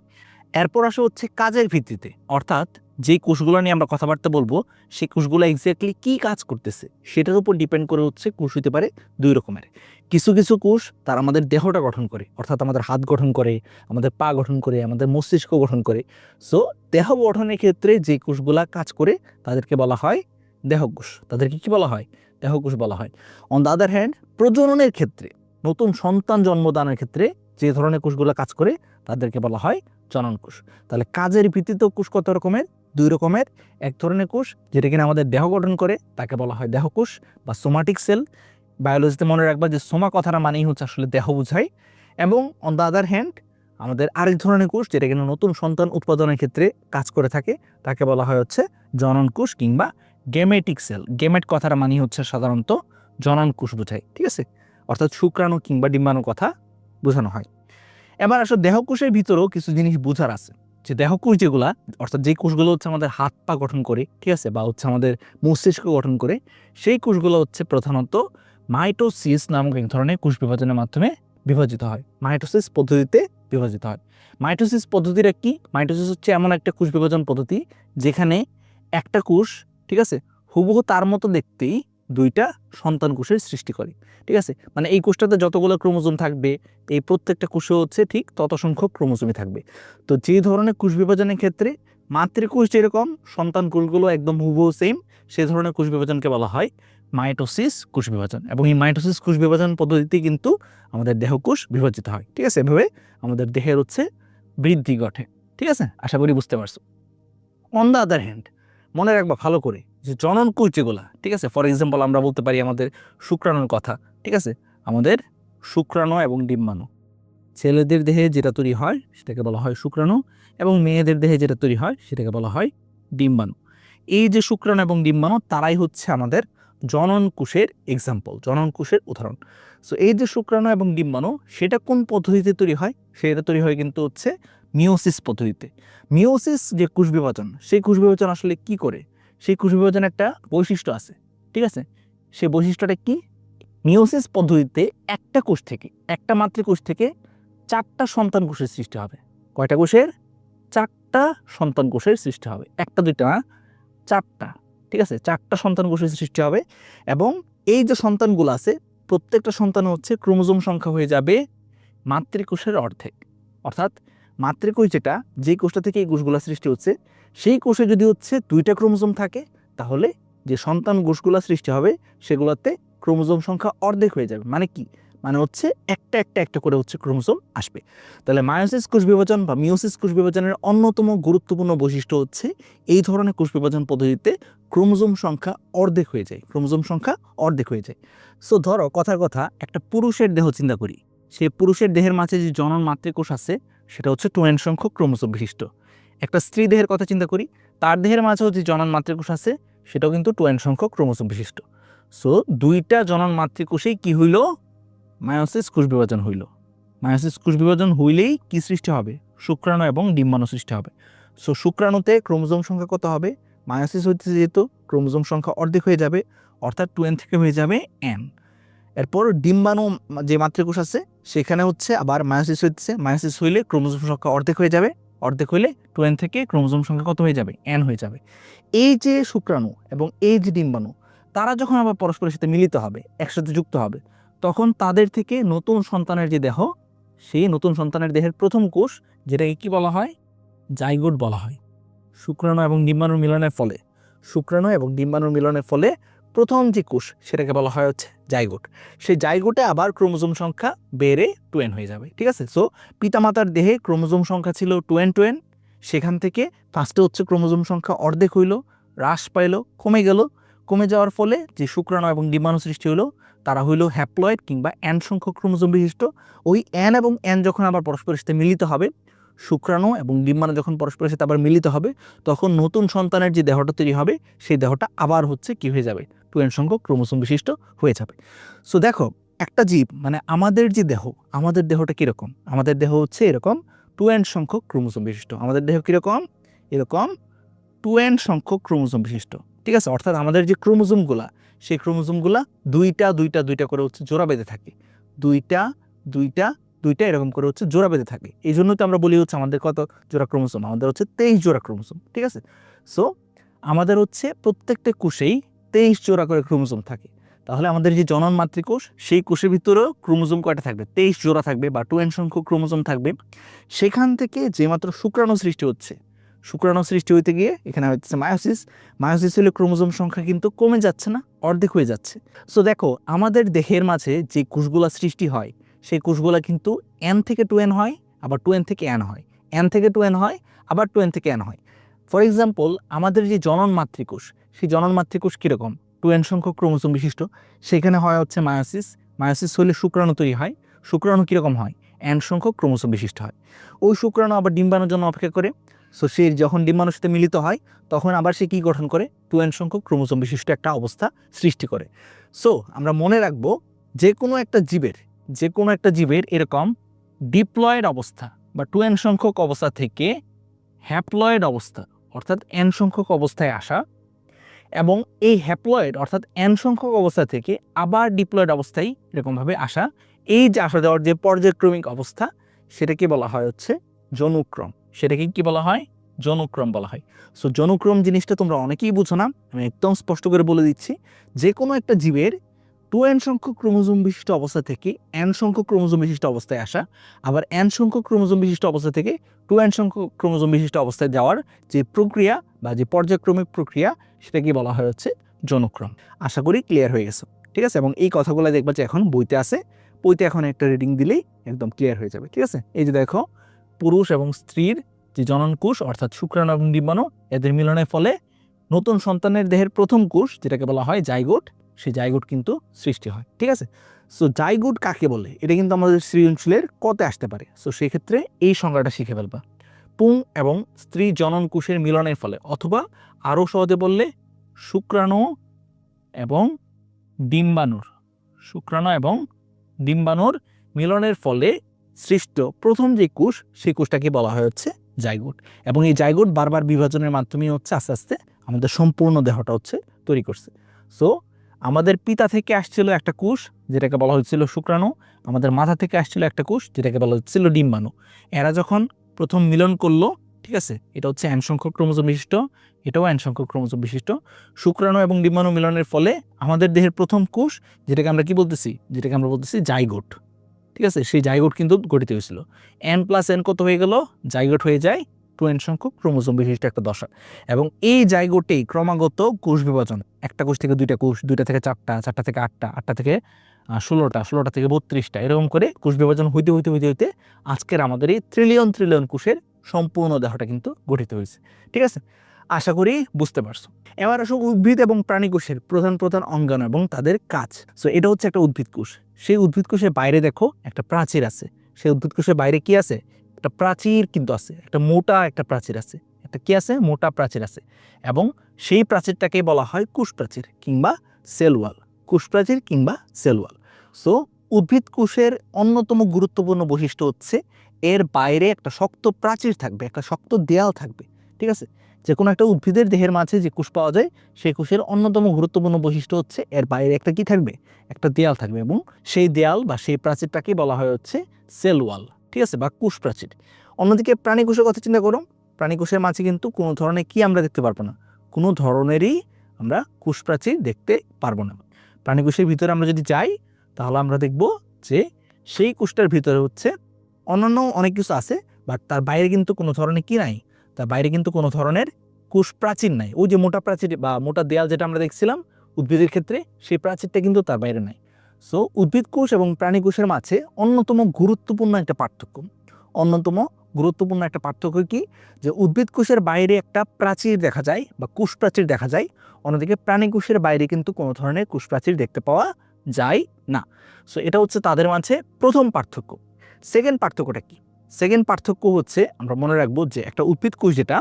এরপর আসে হচ্ছে কাজের ভিত্তিতে, অর্থাৎ যে কোষগুলো নিয়ে আমরা কথাবার্তা বলবো সেই কোষগুলো এক্স্যাক্টলি কি কাজ করতেছে সেটার উপর ডিপেন্ড করে হচ্ছে কোষ হতে পারে দুই রকমের। কিছু কিছু কোষ তারা আমাদের দেহটা গঠন করে, অর্থাৎ আমাদের হাত গঠন করে, আমাদের পা গঠন করে, আমাদের মস্তিষ্ক গঠন করে। সো দেহ গঠনের ক্ষেত্রে যে কোষগুলা কাজ করে তাদেরকে বলা হয় দেহকোষ। তাদেরকে কি বলা হয়? দেহকোষ বলা হয়। অন দ্য আদার হ্যান্ড প্রজননের ক্ষেত্রে, নতুন সন্তান জন্মদানের ক্ষেত্রে যে ধরনের কোষগুলো কাজ করে তাদেরকে বলা হয় জনন কোষ। তাহলে কাজের ভিত্তিতে কোষ কত রকমের? দুই রকমের। এক ধরনের কোষ যেটা কিনা আমাদের দেহ গঠন করে তাকে বলা হয় দেহকোষ বা সোমাটিক সেল। বায়োলজিতে মনে রাখবা যে সোমা কথাটা মানেই হচ্ছে আসলে দেহ বোঝায়। এবং অন দ্য আদার হ্যান্ড আমাদের আরেক ধরনের কোষ যেটা কিনা নতুন সন্তান উৎপাদনের ক্ষেত্রে কাজ করে থাকে তাকে বলা হয় হচ্ছে জনন কোষ কিংবা গেমেটিক সেল। গেমেট কথাটা মানেই হচ্ছে সাধারণত জনন কোষ বোঝায়, ঠিক আছে? অর্থাৎ শুক্রাণু কিংবা ডিম্বাণু কথা বোঝানো হয়। এবার আসলে দেহকোষের ভিতরেও কিছু জিনিস বোঝার আছে, যে দেহকোষ যেগুলা, অর্থাৎ যে কোষগুলো হচ্ছে আমাদের হাত পা গঠন করে, ঠিক আছে, বা হচ্ছে আমাদের মস্তিষ্ক গঠন করে, সেই কোষগুলো হচ্ছে প্রধানত মাইটোসিস নামক এক ধরনের কোষ বিভাজনের মাধ্যমে বিভাজিত হয়। মাইটোসিস পদ্ধতিতে বিভাজিত হয়। মাইটোসিস পদ্ধতিটা কি? মাইটোসিস হচ্ছে এমন একটা কোষ বিভাজন পদ্ধতি যেখানে একটা কোষ, ঠিক আছে, হুবহু তার মতো দেখতেই দুইটা সন্তান কোষের সৃষ্টি করে, ঠিক আছে? মানে এই কোষটাতে যতগুলো ক্রোমোজোম থাকবে এই প্রত্যেকটা কোষে হচ্ছে ঠিক তত সংখ্যক ক্রোমোজোমই থাকবে। তো যে ধরনের কোষ বিভাজনের ক্ষেত্রে মাতৃকোষ যেরকম, সন্তান কোষগুলো একদম হুবহু সেম, সে ধরনের কোষ বিভাজনকে বলা হয় মাইটোসিস কোষ বিভাজন। এবং এই মাইটোসিস কোষ বিভাজন পদ্ধতিতে কিন্তু আমাদের দেহকোষ বিভাজিত হয়, ঠিক আছে? এভাবে আমাদের দেহের হচ্ছে বৃদ্ধি ঘটে, ঠিক আছে? আশা করি বুঝতে পারছো। অন দ্য আদার হ্যান্ড মনে রাখবা ভালো করে যে জনন কোষ যেগুলা, ঠিক আছে, ফর এক্সাম্পল আমরা বলতে পারি আমাদের শুক্রাণুর কথা, ঠিক আছে? আমাদের শুক্রাণু এবং ডিম্বাণু, ছেলেদের দেহে যেটা তৈরি হয় সেটাকে বলা হয় শুক্রাণু, এবং মেয়েদের দেহে যেটা তৈরি হয় সেটাকে বলা হয় ডিম্বাণু। এই যে শুক্রাণু এবং ডিম্বাণু তারাই হচ্ছে আমাদের জনন কোষের এক্সাম্পল, জনন কোষের উদাহরণ। সো এই যে শুক্রাণু এবং ডিম্বাণু সেটা কোন পদ্ধতিতে তৈরি হয়? সেটা তৈরি হয় কিন্তু হচ্ছে মিওসিস পদ্ধতিতে। মিওসিস যে কোষ বিভাজন, সেই কোষ বিভাজন আসলে কি করে? সেই কোষ বিভাজনের একটা বৈশিষ্ট্য আছে, ঠিক আছে? সেই বৈশিষ্ট্যটা কি? মিওসিস পদ্ধতিতে একটা কোষ থেকে, একটা মাতৃকোষ থেকে চারটা সন্তান কোষের সৃষ্টি হবে। কয়টা কোষের? চারটা সন্তান কোষের সৃষ্টি হবে। একটা দুইটা না, চারটা, ঠিক আছে? চারটা সন্তান কোষের সৃষ্টি হবে। এবং এই যে সন্তানগুলো আছে প্রত্যেকটা সন্তান হচ্ছে ক্রোমোজোম সংখ্যা হয়ে যাবে মাতৃকোষের অর্ধেক। অর্থাৎ মাতৃকোষ যেটা, যে কোষটা থেকে এই কোষগুলো সৃষ্টি হচ্ছে, সেই কোষে যদি হচ্ছে দুইটা ক্রোমোজোম থাকে তাহলে যে সন্তান কোষগুলো সৃষ্টি হবে সেগুলোতে ক্রোমোজোম সংখ্যা অর্ধেক হয়ে যাবে। মানে কি? মানে হচ্ছে একটা একটা একটা করে হচ্ছে ক্রোমোজোম আসবে। তাহলে মায়োসিস কোষ বিভাজন বা মিওসিস কোষ বিভাজনের অন্যতম গুরুত্বপূর্ণ বৈশিষ্ট্য হচ্ছে এই ধরনের কোষ বিভাজন পদ্ধতিতে ক্রোমোজোম সংখ্যা অর্ধেক হয়ে যায়, ক্রোমোজোম সংখ্যা অর্ধেক হয়ে যায়। সো ধরো কথার কথা একটা পুরুষের দেহ চিন্তা করি, সেই পুরুষের দেহের মাঝে যে জনন মাতৃকোষ আছে সেটা হচ্ছে 2n সংখ্যক ক্রোমোজোম বিশিষ্ট। একটা স্ত্রী দেহের কথা চিন্তা করি, তার দেহের মাঝেও যে জনন মাতৃকোষ আছে সেটাও কিন্তু 2n সংখ্যক ক্রোমোজোম বিশিষ্ট। সো দুইটা জনন মাতৃকোষেই কি হইল? মায়োসিস কোষ বিভাজন হইল। মায়োসিস কোষ বিভাজন হইলেই কি সৃষ্টি হবে? শুক্রাণু এবং ডিম্বাণু সৃষ্টি হবে। সো শুক্রাণুতে ক্রোমোজোম সংখ্যা কত হবে? মায়োসিস হইতে যেহেতু ক্রোমোজোম সংখ্যা অর্ধেক হয়ে যাবে, অর্থাৎ 2n থেকে হয়ে যাবে n। এরপর ডিম্বাণু যে মাতৃকোষ আছে সেখানে হচ্ছে আবার মায়োসিস হইতেছে, মায়োসিস হইলে ক্রোমোজোম সংখ্যা অর্ধেক হয়ে যাবে, অর্ধেক হইলে 2n থেকে ক্রোমোজোম সংখ্যা কত হয়ে যাবে? n হয়ে যাবে। এই যে শুক্রাণু এবং এই যে ডিম্বাণু তারা যখন আবার পরস্পরের সাথে মিলিত হবে, একসাথে যুক্ত হবে, তখন তাদের থেকে নতুন সন্তানের যে দেহ, সেই নতুন সন্তানের দেহের প্রথম কোষ যেটাকে কি বলা হয়? জাইগোট বলা হয়। শুক্রাণু এবং ডিম্বাণুর মিলনের ফলে, শুক্রাণু এবং ডিম্বাণুর মিলনের ফলে প্রথম যে কোষ সেটাকে বলা হয় হচ্ছে জাইগোট। সেই জাইগোটে আবার ক্রোমোজোম সংখ্যা বেড়ে 2n হয়ে যাবে, ঠিক আছে? সো পিতামাতার দেহে ক্রোমোজোম সংখ্যা ছিল 2n, সেখান থেকে ফার্স্টে হচ্ছে ক্রোমোজোম সংখ্যা অর্ধেক হইল, হ্রাস পাইল, কমে গেল। কমে যাওয়ার ফলে যে শুক্রাণু এবং ডিম্বাণু সৃষ্টি হলো তারা হইল হ্যাপ্লয়েড কিংবা n সংখ্যক ক্রোমোজোম বিশিষ্ট। ওই n এবং n যখন আবার পরস্পরের সাথে মিলিত হবে শুক্রাণু এবং ডিম্বাণু যখন পরস্পরের সাথে আবার মিলিত হবে তখন নতুন সন্তানের যে দেহটা তৈরি হবে সেই দেহটা আবার হচ্ছে কি হয়ে যাবে, 2n সংখ্যক ক্রোমোসোম বিশিষ্ট হয়ে যাবে। সো দেখো একটা জীব মানে আমাদের যে দেহ, আমাদের দেহটা কীরকম, আমাদের দেহ হচ্ছে এরকম 2n সংখ্যক ক্রোমোসোম বিশিষ্ট। আমাদের দেহ কীরকম, এরকম 2n সংখ্যক ক্রোমোসোম বিশিষ্ট, ঠিক আছে। অর্থাৎ আমাদের যে ক্রোমোসোমগুলা সেই ক্রোমোসোমগুলা দুইটা করে হচ্ছে জোড়া বেঁধে থাকে, দুইটা এরকম করে হচ্ছে জোড়া বেঁধে থাকে। এই জন্য তো আমরা বলি হচ্ছে আমাদের কত জোড়া ক্রোমোসোম, আমাদের হচ্ছে 23 জোড়া ক্রোমোসোম, ঠিক আছে। সো আমাদের হচ্ছে প্রত্যেকটা কোষেই 23 জোড়া করে ক্রোমোসোম থাকে। তাহলে আমাদের যে জনন মাতৃকোষ সেই কোষের ভিতরেও ক্রোমোসোম কয়টা থাকবে, 23 জোড়া থাকবে বা 2n সংখ্যক ক্রোমোসোম থাকবে। সেখান থেকে যে মাত্র শুক্রাণু সৃষ্টি হচ্ছে, শুক্রাণু সৃষ্টি হইতে গিয়ে এখানে হচ্ছে মায়োসিস হলে ক্রোমোসোম সংখ্যা কিন্তু কমে যাচ্ছে না, অর্ধেক হয়ে যাচ্ছে। সো দেখো আমাদের দেহের মাঝে যে কোষগুলা সৃষ্টি হয় সেই কোষগুলা কিন্তু n থেকে 2n হয়, আবার 2n থেকে n হয়, n থেকে 2n হয়, আবার 2n থেকে n হয়। ফর এক্সাম্পল আমাদের যে জনন মাতৃকোষ সেই জনন মাতৃকোষ কীরকম, 2n সংখ্যক ক্রোমোসোম বিশিষ্ট। সেখানে হয় হচ্ছে মায়োসিস হলে শুক্রাণু তৈরি হয়, শুক্রাণু কীরকম হয়, n সংখ্যক ক্রোমোসোম বিশিষ্ট হয়। ওই শুক্রাণু আবার ডিম্বাণুর জন্য অপেক্ষা করে। সো সে যখন ডিম্বাণুর সাথে মিলিত হয় তখন আবার সে কী গঠন করে, 2n সংখ্যক ক্রোমোসোম বিশিষ্ট একটা অবস্থা সৃষ্টি করে। সো আমরা মনে রাখবো যে কোনো একটা জীবের এরকম ডিপ্লয়েড অবস্থা বা 2n সংখ্যক অবস্থা থেকে হ্যাপ্লয়েড অবস্থা অর্থাৎ n সংখ্যক অবস্থায় আসা, এবং এই হ্যাপ্লয়েড অর্থাৎ n সংখ্যক অবস্থা থেকে আবার ডিপ্লয়েড অবস্থায় এরকমভাবে আসা, এই যে আসা যাওয়ার যে পর্যায়ক্রমিক অবস্থা সেটাকে বলা হয় হচ্ছে জনুক্রম। সেটাকে কি বলা হয়, জনুক্রম বলা হয়। সো জনুক্রম জিনিসটা তোমরা অনেকেই বুঝো না, আমি একদম স্পষ্ট করে বলে দিচ্ছি। যে কোনো একটা জীবের 2n সংখ্যক ক্রোমোসোম বিশিষ্ট অবস্থা থেকে n সংখ্যক ক্রোমোসোম বিশিষ্ট অবস্থায় আসা, আবার n সংখ্যক ক্রোমোসোম বিশিষ্ট অবস্থা থেকে 2n সংখ্যক ক্রোমোসোম বিশিষ্ট অবস্থায় যাওয়ার যে প্রক্রিয়া বা যে পর্যায়ক্রমিক প্রক্রিয়া সেটাকে বলা হয় হচ্ছে জনুক্রম। আশা করি ক্লিয়ার হয়ে গেছে, ঠিক আছে। এবং এই কথাগুলো দেখবা যে এখন বইতে আছে, বইতে এখন একটা রিডিং দিলেই একদম ক্লিয়ার হয়ে যাবে, ঠিক আছে। এই যে দেখো পুরুষ এবং স্ত্রীর যে জনন কোষ অর্থাৎ শুক্রাণু এবং ডিম্বাণু এদের মিলনের ফলে নতুন সন্তানের দেহের প্রথম কোষ যেটাকে বলা হয় জাইগোট, সেই জাইগোট কিন্তু সৃষ্টি হয়, ঠিক আছে। সো জাইগোট কাকে বলে এটা কিন্তু আমাদের সৃজনশীলের কতে আসতে পারে। সো সেক্ষেত্রে এই সংজ্ঞাটা শিখে ফেলবা, পুং এবং স্ত্রী জনন কোষের মিলনের ফলে, অথবা আরও সহজে বললে শুক্রাণু এবং ডিম্বাণুর মিলনের ফলে সৃষ্ট প্রথম যে কোষ সেই কোষটাকে বলা হয় হচ্ছে জাইগোট। এবং এই জাইগোট বারবার বিভাজনের মাধ্যমে হচ্ছে আস্তে আস্তে আমাদের সম্পূর্ণ দেহটা হচ্ছে তৈরি করছে। সো আমাদের পিতা থেকে আসছিল একটা কোষ যেটাকে বলা হচ্ছিল শুক্রাণু, আমাদের মাথা থেকে আসছিল একটা কোষ যেটাকে বলা হচ্ছিল ডিম্বাণু। এরা যখন প্রথম মিলন করলো, ঠিক আছে, এটা হচ্ছে n সংখ্যক ক্রোমোসোম বিশিষ্ট, এটাও n সংখ্যক ক্রোমোসোম বিশিষ্ট। শুক্রাণু এবং ডিম্বাণু মিলনের ফলে আমাদের দেহের প্রথম কোষ যেটাকে আমরা বলতেছি জাইগোট, ঠিক আছে। সেই জাইগোট কিন্তু গঠিত হয়েছিল। n+n কত হয়ে গেল, জাইগোট হয়ে যায় 2n সংখ্যক ক্রোমোসোম বিশিষ্ট একটা দশা। এবং এই জাইগোটেই ক্রমাগত কোষ বিভাজন, একটা কোষ থেকে দুইটা কোষ, দুইটা থেকে চারটা, চারটা থেকে আটটা, আটটা থেকে 16টা, 16টা থেকে 32টা, এরকম করে কোষ বিভাজন হইতে আজকের আমাদের এই ট্রিলিয়ন কোষের সম্পূর্ণ দেহটা কিন্তু গঠিত হয়েছে, ঠিক আছে। আশা করি বুঝতে পারছো। এবার আসো উদ্ভিদ এবং প্রাণী কোষের প্রধান অঙ্গাণু এবং তাদের কাজ। সো এটা হচ্ছে একটা উদ্ভিদ কোষ। সেই উদ্ভিদ কোষের বাইরে দেখো একটা প্রাচীর আছে। সেই উদ্ভিদ কোষের বাইরে কি আছে, একটা প্রাচীর কিন্তু আছে, একটা মোটা একটা প্রাচীর আছে, একটা কি আছে, মোটা প্রাচীর আছে। এবং সেই প্রাচীরটাকে বলা হয় কোষ প্রাচীর কিংবা সেল ওয়াল, কোষ প্রাচীর কিংবা সেল ওয়াল। সো উদ্ভিদ কোষের অন্যতম গুরুত্বপূর্ণ বৈশিষ্ট্য হচ্ছে এর বাইরে একটা শক্ত প্রাচীর থাকবে, একটা শক্ত দেয়াল থাকবে, ঠিক আছে। যে কোনো একটা উদ্ভিদের দেহের মাঝে যে কোষ পাওয়া যায় সেই কোষের অন্যতম গুরুত্বপূর্ণ বৈশিষ্ট্য হচ্ছে এর বাইরে একটা কি থাকবে, একটা দেয়াল থাকবে। এবং সেই দেয়াল বা সেই প্রাচীরটাকে বলা হয় হচ্ছে সেল ওয়াল, ঠিক আছে, বা কোষ প্রাচীর। অন্যদিকে প্রাণী কোষের কথা চিন্তা করো, প্রাণী কোষের মাঝে কিন্তু কোনো ধরনের কি আমরা দেখতে পারবো না, কোনো ধরনেরই আমরা কোষ প্রাচীর দেখতে পারবো না। প্রাণী কোষের ভিতরে আমরা যদি যাই তাহলে আমরা দেখব যে সেই কোষটার ভিতরে হচ্ছে অন্যান্য অনেক কিছু আছে, বাট তার বাইরে কিন্তু কোনো ধরনের কি নাই, তার বাইরে কিন্তু কোনো ধরনের কোষ প্রাচীর নাই। ওই যে মোটা প্রাচীর বা মোটা দেয়াল যেটা আমরা দেখছিলাম উদ্ভিদের ক্ষেত্রে, সেই প্রাচীরটা কিন্তু তার বাইরে নাই। সো উদ্ভিদ কোষ এবং প্রাণী কোষের মাঝে অন্যতম গুরুত্বপূর্ণ একটা পার্থক্য কি, যে উদ্ভিদ কোষের বাইরে একটা প্রাচীর দেখা যায় বা কোষ প্রাচীর দেখা যায়, অন্যদিকে প্রাণী কোষের বাইরে কিন্তু কোনো ধরনের কোষ প্রাচীর দেখতে পাওয়া যায় না। সো এটা হচ্ছে তাদের মাঝে প্রথম পার্থক্য। সেকেন্ড পার্থক্যটা কি, সেকেন্ড পার্থক্য হচ্ছে আমরা মনে রাখবো যে একটা উদ্ভিদ কোষ যেটা,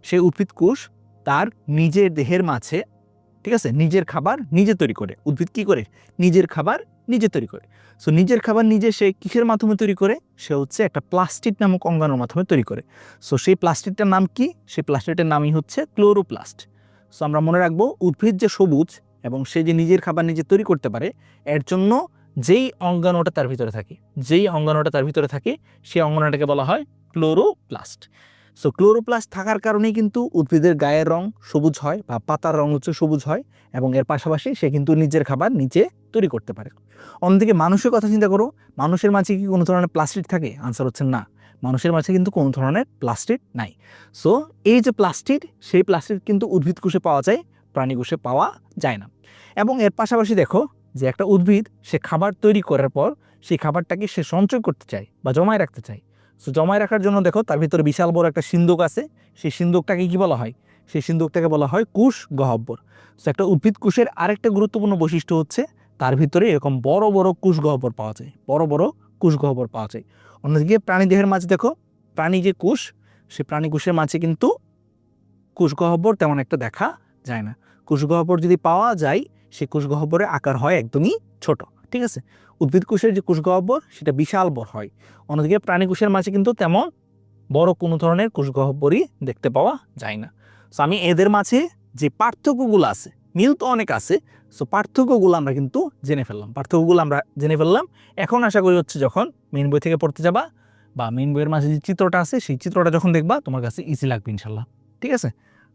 সেই উদ্ভিদ কোষ তার নিজের দেহের মাঝে, ঠিক আছে, নিজের খাবার নিজে তৈরি করে। উদ্ভিদ কি করে? নিজের খাবার নিজে তৈরি করে। সো নিজের খাবার নিজে সে কিসের মাধ্যমে তৈরি করে? সে হচ্ছে একটা প্লাস্টিড নামক অঙ্গাণুর মাধ্যমে তৈরি করে। সো সেই প্লাস্টিডটার নাম কি? সেই প্লাস্টিডের নামই হচ্ছে ক্লোরোপ্লাস্ট। সো আমরা মনে রাখবো উদ্ভিদ যে সবুজ এবং সে যে নিজের খাবার নিজে তৈরি করতে পারে, এর জন্য যেই অঙ্গাণুটা তার ভিতরে থাকে, সেই অঙ্গাণুটাকে বলা হয় ক্লোরোপ্লাস্ট। সো ক্লোরোপ্লাস্ট থাকার কারণেই কিন্তু উদ্ভিদের গায়ের রং সবুজ হয় বা পাতার রং হচ্ছে সবুজ হয়, এবং এর পাশাপাশি সে কিন্তু নিজের খাবার নিজে তৈরি করতে পারে। অন্যদিকে মানুষের কথা চিন্তা করো, মানুষের মাঝে কি কোনো ধরনের প্লাস্টিক থাকে? আনসার হচ্ছে না, মানুষের মাঝে কিন্তু কোনো ধরনের প্লাস্টিক নাই। সো এই যে প্লাস্টিক, সেই প্লাস্টিক কিন্তু উদ্ভিদ কোষে পাওয়া যায়, প্রাণী কোষে পাওয়া যায় না। এবং এর পাশাপাশি দেখো যে একটা উদ্ভিদ সে খাবার তৈরি করার পর সেই খাবারটাকে সে সঞ্চয় করতে চায় বা জমায় রাখতে চায়। সো জমায় রাখার জন্য দেখো তার ভিতরে বিশাল বড় একটা সিন্দুক আছে। সেই সিন্দুকটাকে কি বলা হয়? সেই সিন্দুকটাকে বলা হয় কোষ গহ্বর। সো একটা উদ্ভিদ কোষের আরেকটা গুরুত্বপূর্ণ বৈশিষ্ট্য হচ্ছে তার ভিতরে এরকম বড় বড় কোষ গহ্বর পাওয়া যায়, অন্যদিকে প্রাণী দেহের মাঝে দেখো, প্রাণী যে কোষ, সে প্রাণী কোষের মাঝে কিন্তু কোষ গহ্বর তেমন একটা দেখা যায় না। কোষ গহ্বর যদি পাওয়া যায়, সেই কোষ গহ্বরের আকার হয় একদমই ছোট, ঠিক আছে। উদ্ভিদ কোষের যে কোষ গহ্বর সেটা বিশাল বড় হয়। অন্যদিকে প্রাণী কোষের মাঝে কিন্তু তেমন বড় কোনো ধরনের কোষ গহ্বরই দেখতে পাওয়া যায় না। সো আমি এদের মাঝে যে পার্থক্যগুলো আছে, মিল তো অনেক আছে, সো পার্থক্যগুলো আমরা কিন্তু জেনে ফেললাম। এখন আশা করি হচ্ছে যখন মেইন বই থেকে পড়তে যাবা বা মেইন বইয়ের মাঝে যে চিত্রটা আছে সেই চিত্রটা যখন দেখবা তোমার কাছে ইজি লাগবে ইনশাল্লাহ, ঠিক আছে।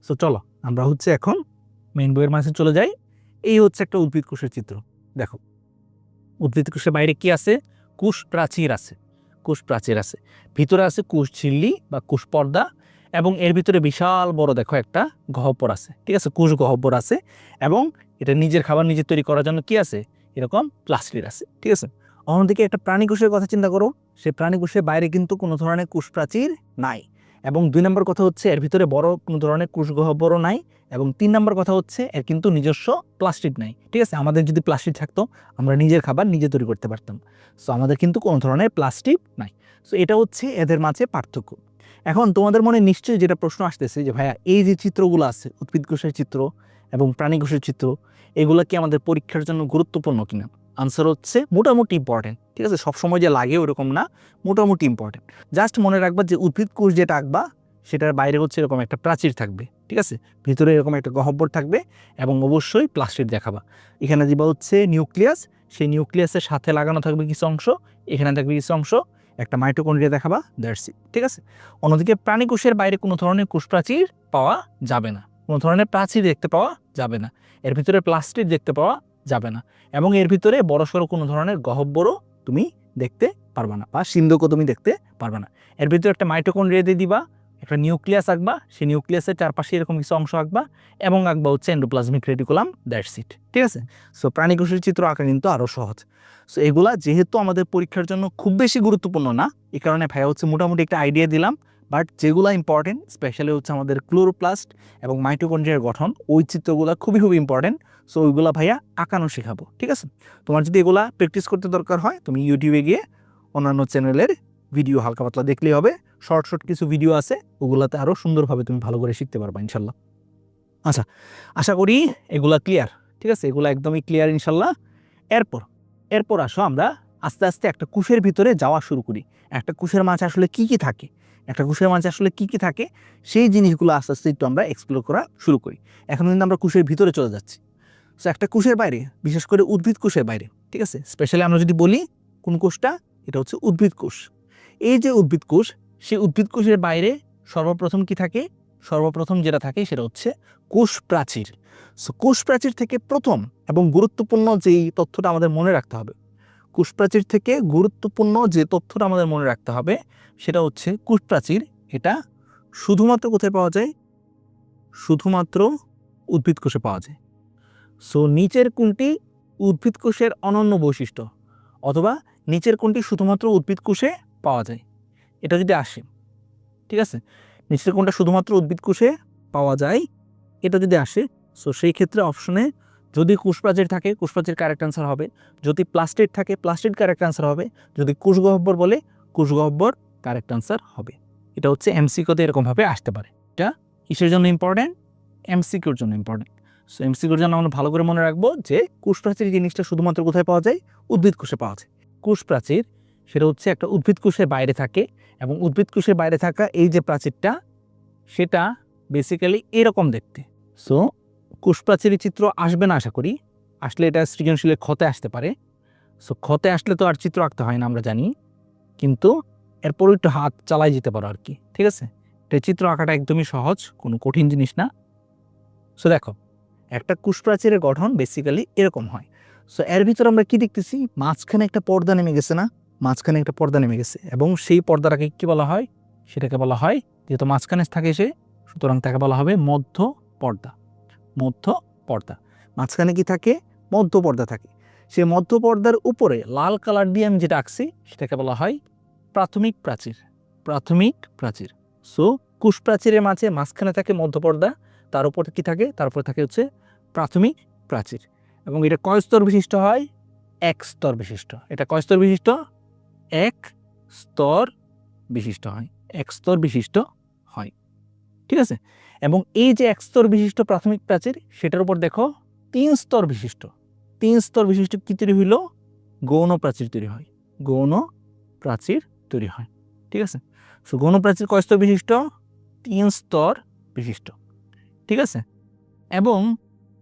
সো চলো আমরা হচ্ছে এখন মেইন বইয়ের মাঝে চলে যাই। এই হচ্ছে একটা উদ্ভিদ কোষের চিত্র। দেখো উদ্ভিদ কোষের বাইরে কি আছে? কোষ প্রাচীর আছে, ভিতরে আছে কোষ ঝিল্লি বা কোষ পর্দা, এবং এর ভিতরে বিশাল বড় দেখো একটা গহ্বর আছে, ঠিক আছে, কোষ গহ্বর আছে। এবং এটা নিজের খাবার নিজে তৈরি করার জন্য কি আছে? এরকম প্লাস্টিড আছে, ঠিক আছে। অন্যদিকে একটা প্রাণী কোষের কথা চিন্তা করো, সেই প্রাণী কোষের বাইরে কিন্তু কোনো ধরনের কোষ প্রাচীর নাই। এবং 2 নম্বর কথা হচ্ছে এর ভিতরে বড় কোনো ধরনের কোষ গহ্বরও নাই। এবং 3 নম্বর কথা হচ্ছে এর কিন্তু নিজস্ব প্লাস্টিড নাই, ঠিক আছে। আমাদের যদি প্লাস্টিড থাকতো আমরা নিজের খাবার নিজে তৈরি করতে পারতাম। সো আমাদের কিন্তু কোনো ধরনের প্লাস্টিক নাই। সো এটা হচ্ছে এদের মাঝে পার্থক্য। এখন তোমাদের মনে নিশ্চয়ই যেটা প্রশ্ন আসতেছে যে ভাইয়া এই যে চিত্রগুলো আছে, উদ্ভিদ কোষের চিত্র এবং প্রাণী কোষের চিত্র, এগুলো কি আমাদের পরীক্ষার জন্য গুরুত্বপূর্ণ কিনা? আনসার হচ্ছে মোটামুটি ইম্পর্টেন্ট, ঠিক আছে। সবসময় যে লাগে ওরকম না, মোটামুটি ইম্পর্টেন্ট। জাস্ট মনে রাখবা যে উদ্ভিদ কোষ যেটা আঁকবা সেটার বাইরে হচ্ছে এরকম একটা প্রাচীর থাকবে, ঠিক আছে, ভিতরে এরকম একটা গহ্বর থাকবে, এবং অবশ্যই প্লাস্টিড দেখাবা। এখানে দিবা হচ্ছে নিউক্লিয়াস, সেই নিউক্লিয়াসের সাথে লাগানো থাকবে কিছু অংশ, এখানে থাকবে কিছু অংশ, একটা মাইটোকন্ড্রিয়া দেখাবা, দ্যাটস ইট, ঠিক আছে। অন্যদিকে প্রাণী কোষের বাইরে কোনো ধরনের কোষ প্রাচীর পাওয়া যাবে না, কোনো ধরনের প্রাচীর দেখতে পাওয়া যাবে না, এর ভিতরে প্লাস্টিড দেখতে পাওয়া যাবে না, এবং এর ভিতরে বড়সড় কোনো ধরনের গহ্বরও তুমি দেখতে পারবে না বা সিন্দুকও তুমি দেখতে পারবে না। এর ভিতরে একটা মাইটোকন্ড্রিয়া দিয়ে দিবা, একটা নিউক্লিয়াস আঁকবা, সেই নিউক্লিয়াসের চারপাশে এরকম কিছু অংশ আঁকবা, এবং আঁকবা হচ্ছে এন্ডোপ্লাজমিক রেটিকুলাম, দ্যাটস ইট, ঠিক আছে। সো প্রাণী কোষের চিত্র আঁকা কিন্তু আরও সহজ। সো এগুলা যেহেতু আমাদের পরীক্ষার জন্য খুব বেশি গুরুত্বপূর্ণ না, এই কারণে ভাইয়া হচ্ছে মোটামুটি একটা আইডিয়া দিলাম, বাট যেগুলো ইম্পর্টেন্ট স্পেশালি হচ্ছে আমাদের ক্লোরোপ্লাস্ট এবং মাইটোকন্ড্রিয়ার গঠন, ওই চিত্রগুলো খুবই খুবই ইম্পর্টেন্ট। সো ওইগুলো ভাইয়া আঁকানো শেখাবো, ঠিক আছে। তোমার যদি এগুলা প্র্যাকটিস করতে দরকার হয় তুমি ইউটিউবে গিয়ে অন্যান্য চ্যানেলের ভিডিও হালকা পাতলা দেখলেই হবে। শর্ট কিছু ভিডিও আছে, ওগুলাতে আরও সুন্দরভাবে তুমি ভালো করে শিখতে পারবা ইনশাল্লাহ। আচ্ছা, আশা করি এগুলা ক্লিয়ার, ঠিক আছে, এগুলো একদমই ক্লিয়ার ইনশাল্লাহ। এরপর আসো আমরা আস্তে আস্তে একটা কোষের ভিতরে যাওয়া শুরু করি। একটা কোষের মাঝে আসলে কি কি থাকে, সেই জিনিসগুলো আস্তে আস্তে একটু আমরা এক্সপ্লোর করা শুরু করি। এখন কিন্তু আমরা কোষের ভিতরে চলে যাচ্ছি। সো একটা কোষের বাইরে, বিশেষ করে উদ্ভিদ কোষের বাইরে, ঠিক আছে, স্পেশালি আমরা যদি বলি কোন কোষটা, এটা হচ্ছে উদ্ভিদ কোষ। এই যে উদ্ভিদ কোষ, সেই উদ্ভিদ কোষের বাইরে সর্বপ্রথম কি থাকে? সর্বপ্রথম যেটা থাকে সেটা হচ্ছে কোষ প্রাচীর। সো কোষ প্রাচীর থেকে প্রথম এবং গুরুত্বপূর্ণ যেই তথ্যটা আমাদের মনে রাখতে হবে, কোষ প্রাচীর থেকে গুরুত্বপূর্ণ যে তথ্যটা আমাদের মনে রাখতে হবে সেটা হচ্ছে কোষ প্রাচীর এটা শুধুমাত্র কোথায় পাওয়া যায়? শুধুমাত্র উদ্ভিদ কোষে পাওয়া যায়। সো নিচের কোনটি উদ্ভিদ কোষের অনন্য বৈশিষ্ট্য, অথবা নিচের কোনটি শুধুমাত্র উদ্ভিদ কোষে পাওয়া যায়, এটা যদি আসে, ঠিক আছে, নিচের কোনটা শুধুমাত্র উদ্ভিদ কোষে পাওয়া যায়, এটা যদি আসে, সো সেই ক্ষেত্রে অপশনে যদি কোষ প্রাচীর থাকে কোষ প্রাচীর কারেক্ট আনসার হবে, যদি প্লাস্টিড থাকে প্লাস্টিড কারেক্ট আনসার হবে, যদি কোষ গহ্বর বলে কোষ গহ্বর কারেক্ট আনসার হবে। এটা হচ্ছে এমসিকিউতে এরকমভাবে আসতে পারে। এটা কিসের জন্য ইম্পর্টেন্ট? এমসিকিউর জন্য ইম্পর্টেন্ট। সো এমসিকিউর জন্য আমরা ভালো করে মনে রাখবো যে কোষ প্রাচীর জিনিসটা শুধুমাত্র কোথায় পাওয়া যায়? উদ্ভিদ কোষে পাওয়া যায়। কোষ প্রাচীর সেটা হচ্ছে একটা উদ্ভিদ কোষের বাইরে থাকে, এবং উদ্ভিদ কোষের বাইরে থাকা এই যে প্রাচীরটা সেটা বেসিক্যালি এরকম দেখতে। সো কোষ প্রাচীরের চিত্র আসবে না আশা করি, আসলে এটা সৃজনশীলের ক্ষতে আসতে পারে। সো ক্ষতে আসলে তো আর চিত্র আঁকতে হয় না আমরা জানি, কিন্তু এরপরও একটু হাত চালাই যেতে পারো আর কি, ঠিক আছে? এটা চিত্র আঁকাটা একদমই সহজ, কোনো কঠিন জিনিস না। সো দেখো, একটা কোষ প্রাচীরের গঠন বেসিক্যালি এরকম হয়। সো এর ভিতর আমরা কি দেখতেছি? মাঝখানে একটা পর্দা নেমে গেছে না? মাঝখানে একটা পর্দা নেমে গেছে, এবং সেই পর্দাটাকে কি বলা হয়? সেটাকে বলা হয়, যেহেতু মাঝখানে থাকে সে, সুতরাং তাকে বলা হবে মধ্য পর্দা। মধ্য পর্দা, মাঝখানে কি থাকে? মধ্য পর্দা থাকে। সেই মধ্য পর্দার উপরে লাল কালার দিয়ে আমি যেটা আঁকছি সেটাকে বলা হয় প্রাথমিক প্রাচীর। প্রাথমিক প্রাচীর। সো কোষ প্রাচীরের মাঝখানে থাকে মধ্য পর্দা, তার উপর কি থাকে? তার উপর থাকে হচ্ছে প্রাথমিক প্রাচীর। এবং এটা কয় স্তর বিশিষ্ট হয়? এক স্তর বিশিষ্ট। এটা কয় স্তর বিশিষ্ট? এক স্তর বিশিষ্ট হয়। এক স্তর বিশিষ্ট হয়, ঠিক আছে? এবং এই যে এক স্তর বিশিষ্ট প্রাথমিক প্রাচীর, সেটার উপর দেখো 3 স্তর বিশিষ্ট। 3 স্তর বিশিষ্ট কি তৈরি হইল? গৌণ প্রাচীর তৈরি হয়। গৌণ প্রাচীর তৈরি হয়, ঠিক আছে? সো গৌণ প্রাচীর কয় স্তর বিশিষ্ট? 3 স্তর বিশিষ্ট, ঠিক আছে? এবং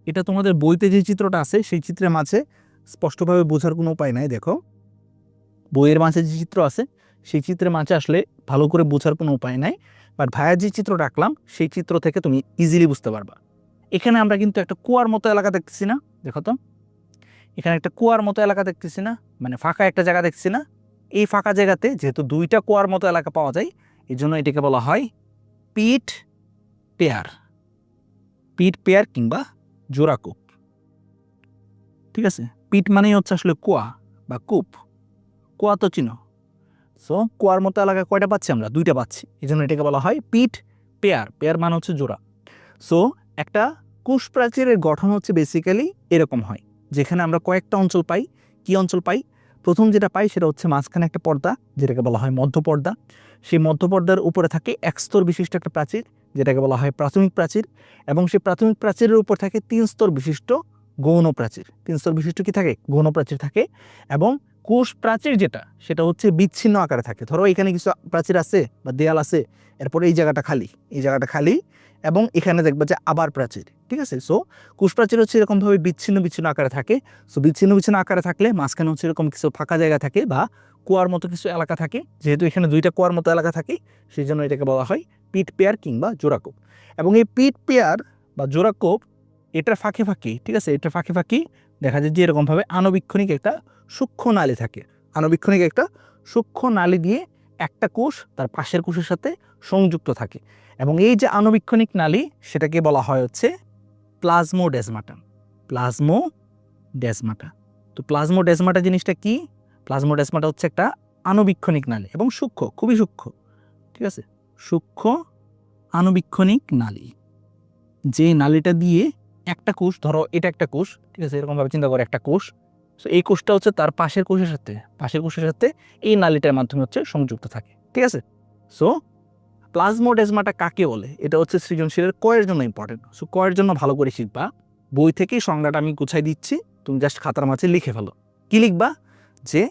এটা তোমাদের বইতে যে চিত্রটা আছে সেই চিত্রের মাঝে স্পষ্টভাবে বোঝার কোনো উপায় নাই। দেখো, বইয়ের মাঝে যে চিত্র আছে সেই চিত্রের মাঝে আসলে ভালো করে বোঝার কোনো উপায় নাই, বাট ভাইয়া যে চিত্র রাখলাম সেই চিত্র থেকে তুমি ইজিলি বুঝতে পারবা। এখানে আমরা কিন্তু একটা কুয়ার মতো এলাকা দেখতেছি না? দেখো তো, এখানে একটা কুয়ার মতো এলাকা দেখতেছি না? মানে ফাঁকা একটা জায়গা দেখছি না? এই ফাঁকা জায়গাতে যেহেতু দুইটা কুয়ার মতো এলাকা পাওয়া যায়, এই জন্য এটাকে বলা হয় পিট পেয়ার। পিট পেয়ার কিংবা জোড়াকূপ, ঠিক আছে? পিট মানেই হচ্ছে আসলে কুয়া বা কূপ। কুয়া তো চিনো। সো কুয়ার মতো এলাকা কয়টা পাচ্ছি আমরা? 2টা পাচ্ছি, এই জন্য এটাকে বলা হয় পিট পেয়ার। পেয়ার মানে হচ্ছে জোড়া। সো একটা কোষ প্রাচীরের গঠন হচ্ছে বেসিক্যালি এরকম হয়, যেখানে আমরা কয়েকটা অঞ্চল পাই। কি অঞ্চল পাই? প্রথম যেটা পাই সেটা হচ্ছে মাঝখানে একটা পর্দা, যেটাকে বলা হয় মধ্য পর্দা। সেই মধ্য পর্দার উপরে থাকে এক স্তর বিশিষ্ট একটা প্রাচীর, যেটাকে বলা হয় প্রাথমিক প্রাচীর। এবং সেই প্রাথমিক প্রাচীরের উপর থাকে 3 স্তর বিশিষ্ট গৌণ প্রাচীর। 3 স্তর বিশিষ্ট কি থাকে? গৌণ প্রাচীর থাকে। এবং কোষ প্রাচীর যেটা, সেটা হচ্ছে বিচ্ছিন্ন আকারে থাকে। ধরো এখানে কিছু প্রাচীর আছে বা দেয়াল আছে, এরপরে এই জায়গাটা খালি, এই জায়গাটা খালি, এবং এখানে দেখবে যে আবার প্রাচীর, ঠিক আছে? সো কোষ প্রাচীর হচ্ছে এরকমভাবে বিচ্ছিন্ন বিচ্ছিন্ন আকারে থাকে। সো বিচ্ছিন্ন বিচ্ছিন্ন আকারে থাকলে মাঝখানে হচ্ছে এরকম কিছু ফাঁকা জায়গা থাকে বা কুয়ার মতো কিছু এলাকা থাকে। যেহেতু এখানে 2টা কুয়ার মতো এলাকা থাকে, সেই জন্য এটাকে বলা হয় পিট পেয়ার কিংবা জোড়াকূপ। এবং এই পিট পেয়ার বা জোড়াকূপ, এটার ফাঁকে ফাঁকি, ঠিক আছে, এটার ফাঁকে ফাঁকি দেখা যায় যে এরকমভাবে আণুবীক্ষণিক একটা সূক্ষ্ম নালী থাকে। আণুবীক্ষণিক একটা সূক্ষ্ম নালী দিয়ে একটা কোষ তার পাশের কোষের সাথে সংযুক্ত থাকে। এবং এই যে আণুবীক্ষণিক নালী, সেটাকে বলা হয় হচ্ছে প্লাজমোডেসমাটা। প্লাজমোডেসমাটা। তো প্লাজমোডেসমাটা জিনিসটা কি? প্লাজমোডেসমাটা হচ্ছে একটা আণুবীক্ষণিক নালী এবং সূক্ষ্ম, খুবই সূক্ষ্ম, ঠিক আছে? সূক্ষ্ম আণুবীক্ষণিক নালী, যে নালীটা দিয়ে একটা কোষ, ধরো এটা একটা কোষ, ঠিক আছে, এরকমভাবে চিন্তা করে একটা কোষ। সো এই কোষটা হচ্ছে তার পাশের কোষের সাথে এই নালীটার মাধ্যমে হচ্ছে সংযুক্ত থাকে, ঠিক আছে? সো প্লাজমোডেসমাটা কাকে বলে? এটা হচ্ছে সৃজনশীলের কয়ের জন্য ইম্পর্টেন্ট। সো কয়ের জন্য ভালো করে শিখবা। বই থেকেই সংজ্ঞাটা আমি গুছাই দিচ্ছি, তুমি জাস্ট খাতার মাঝে লিখে ফেলো। কি লিখবা? যে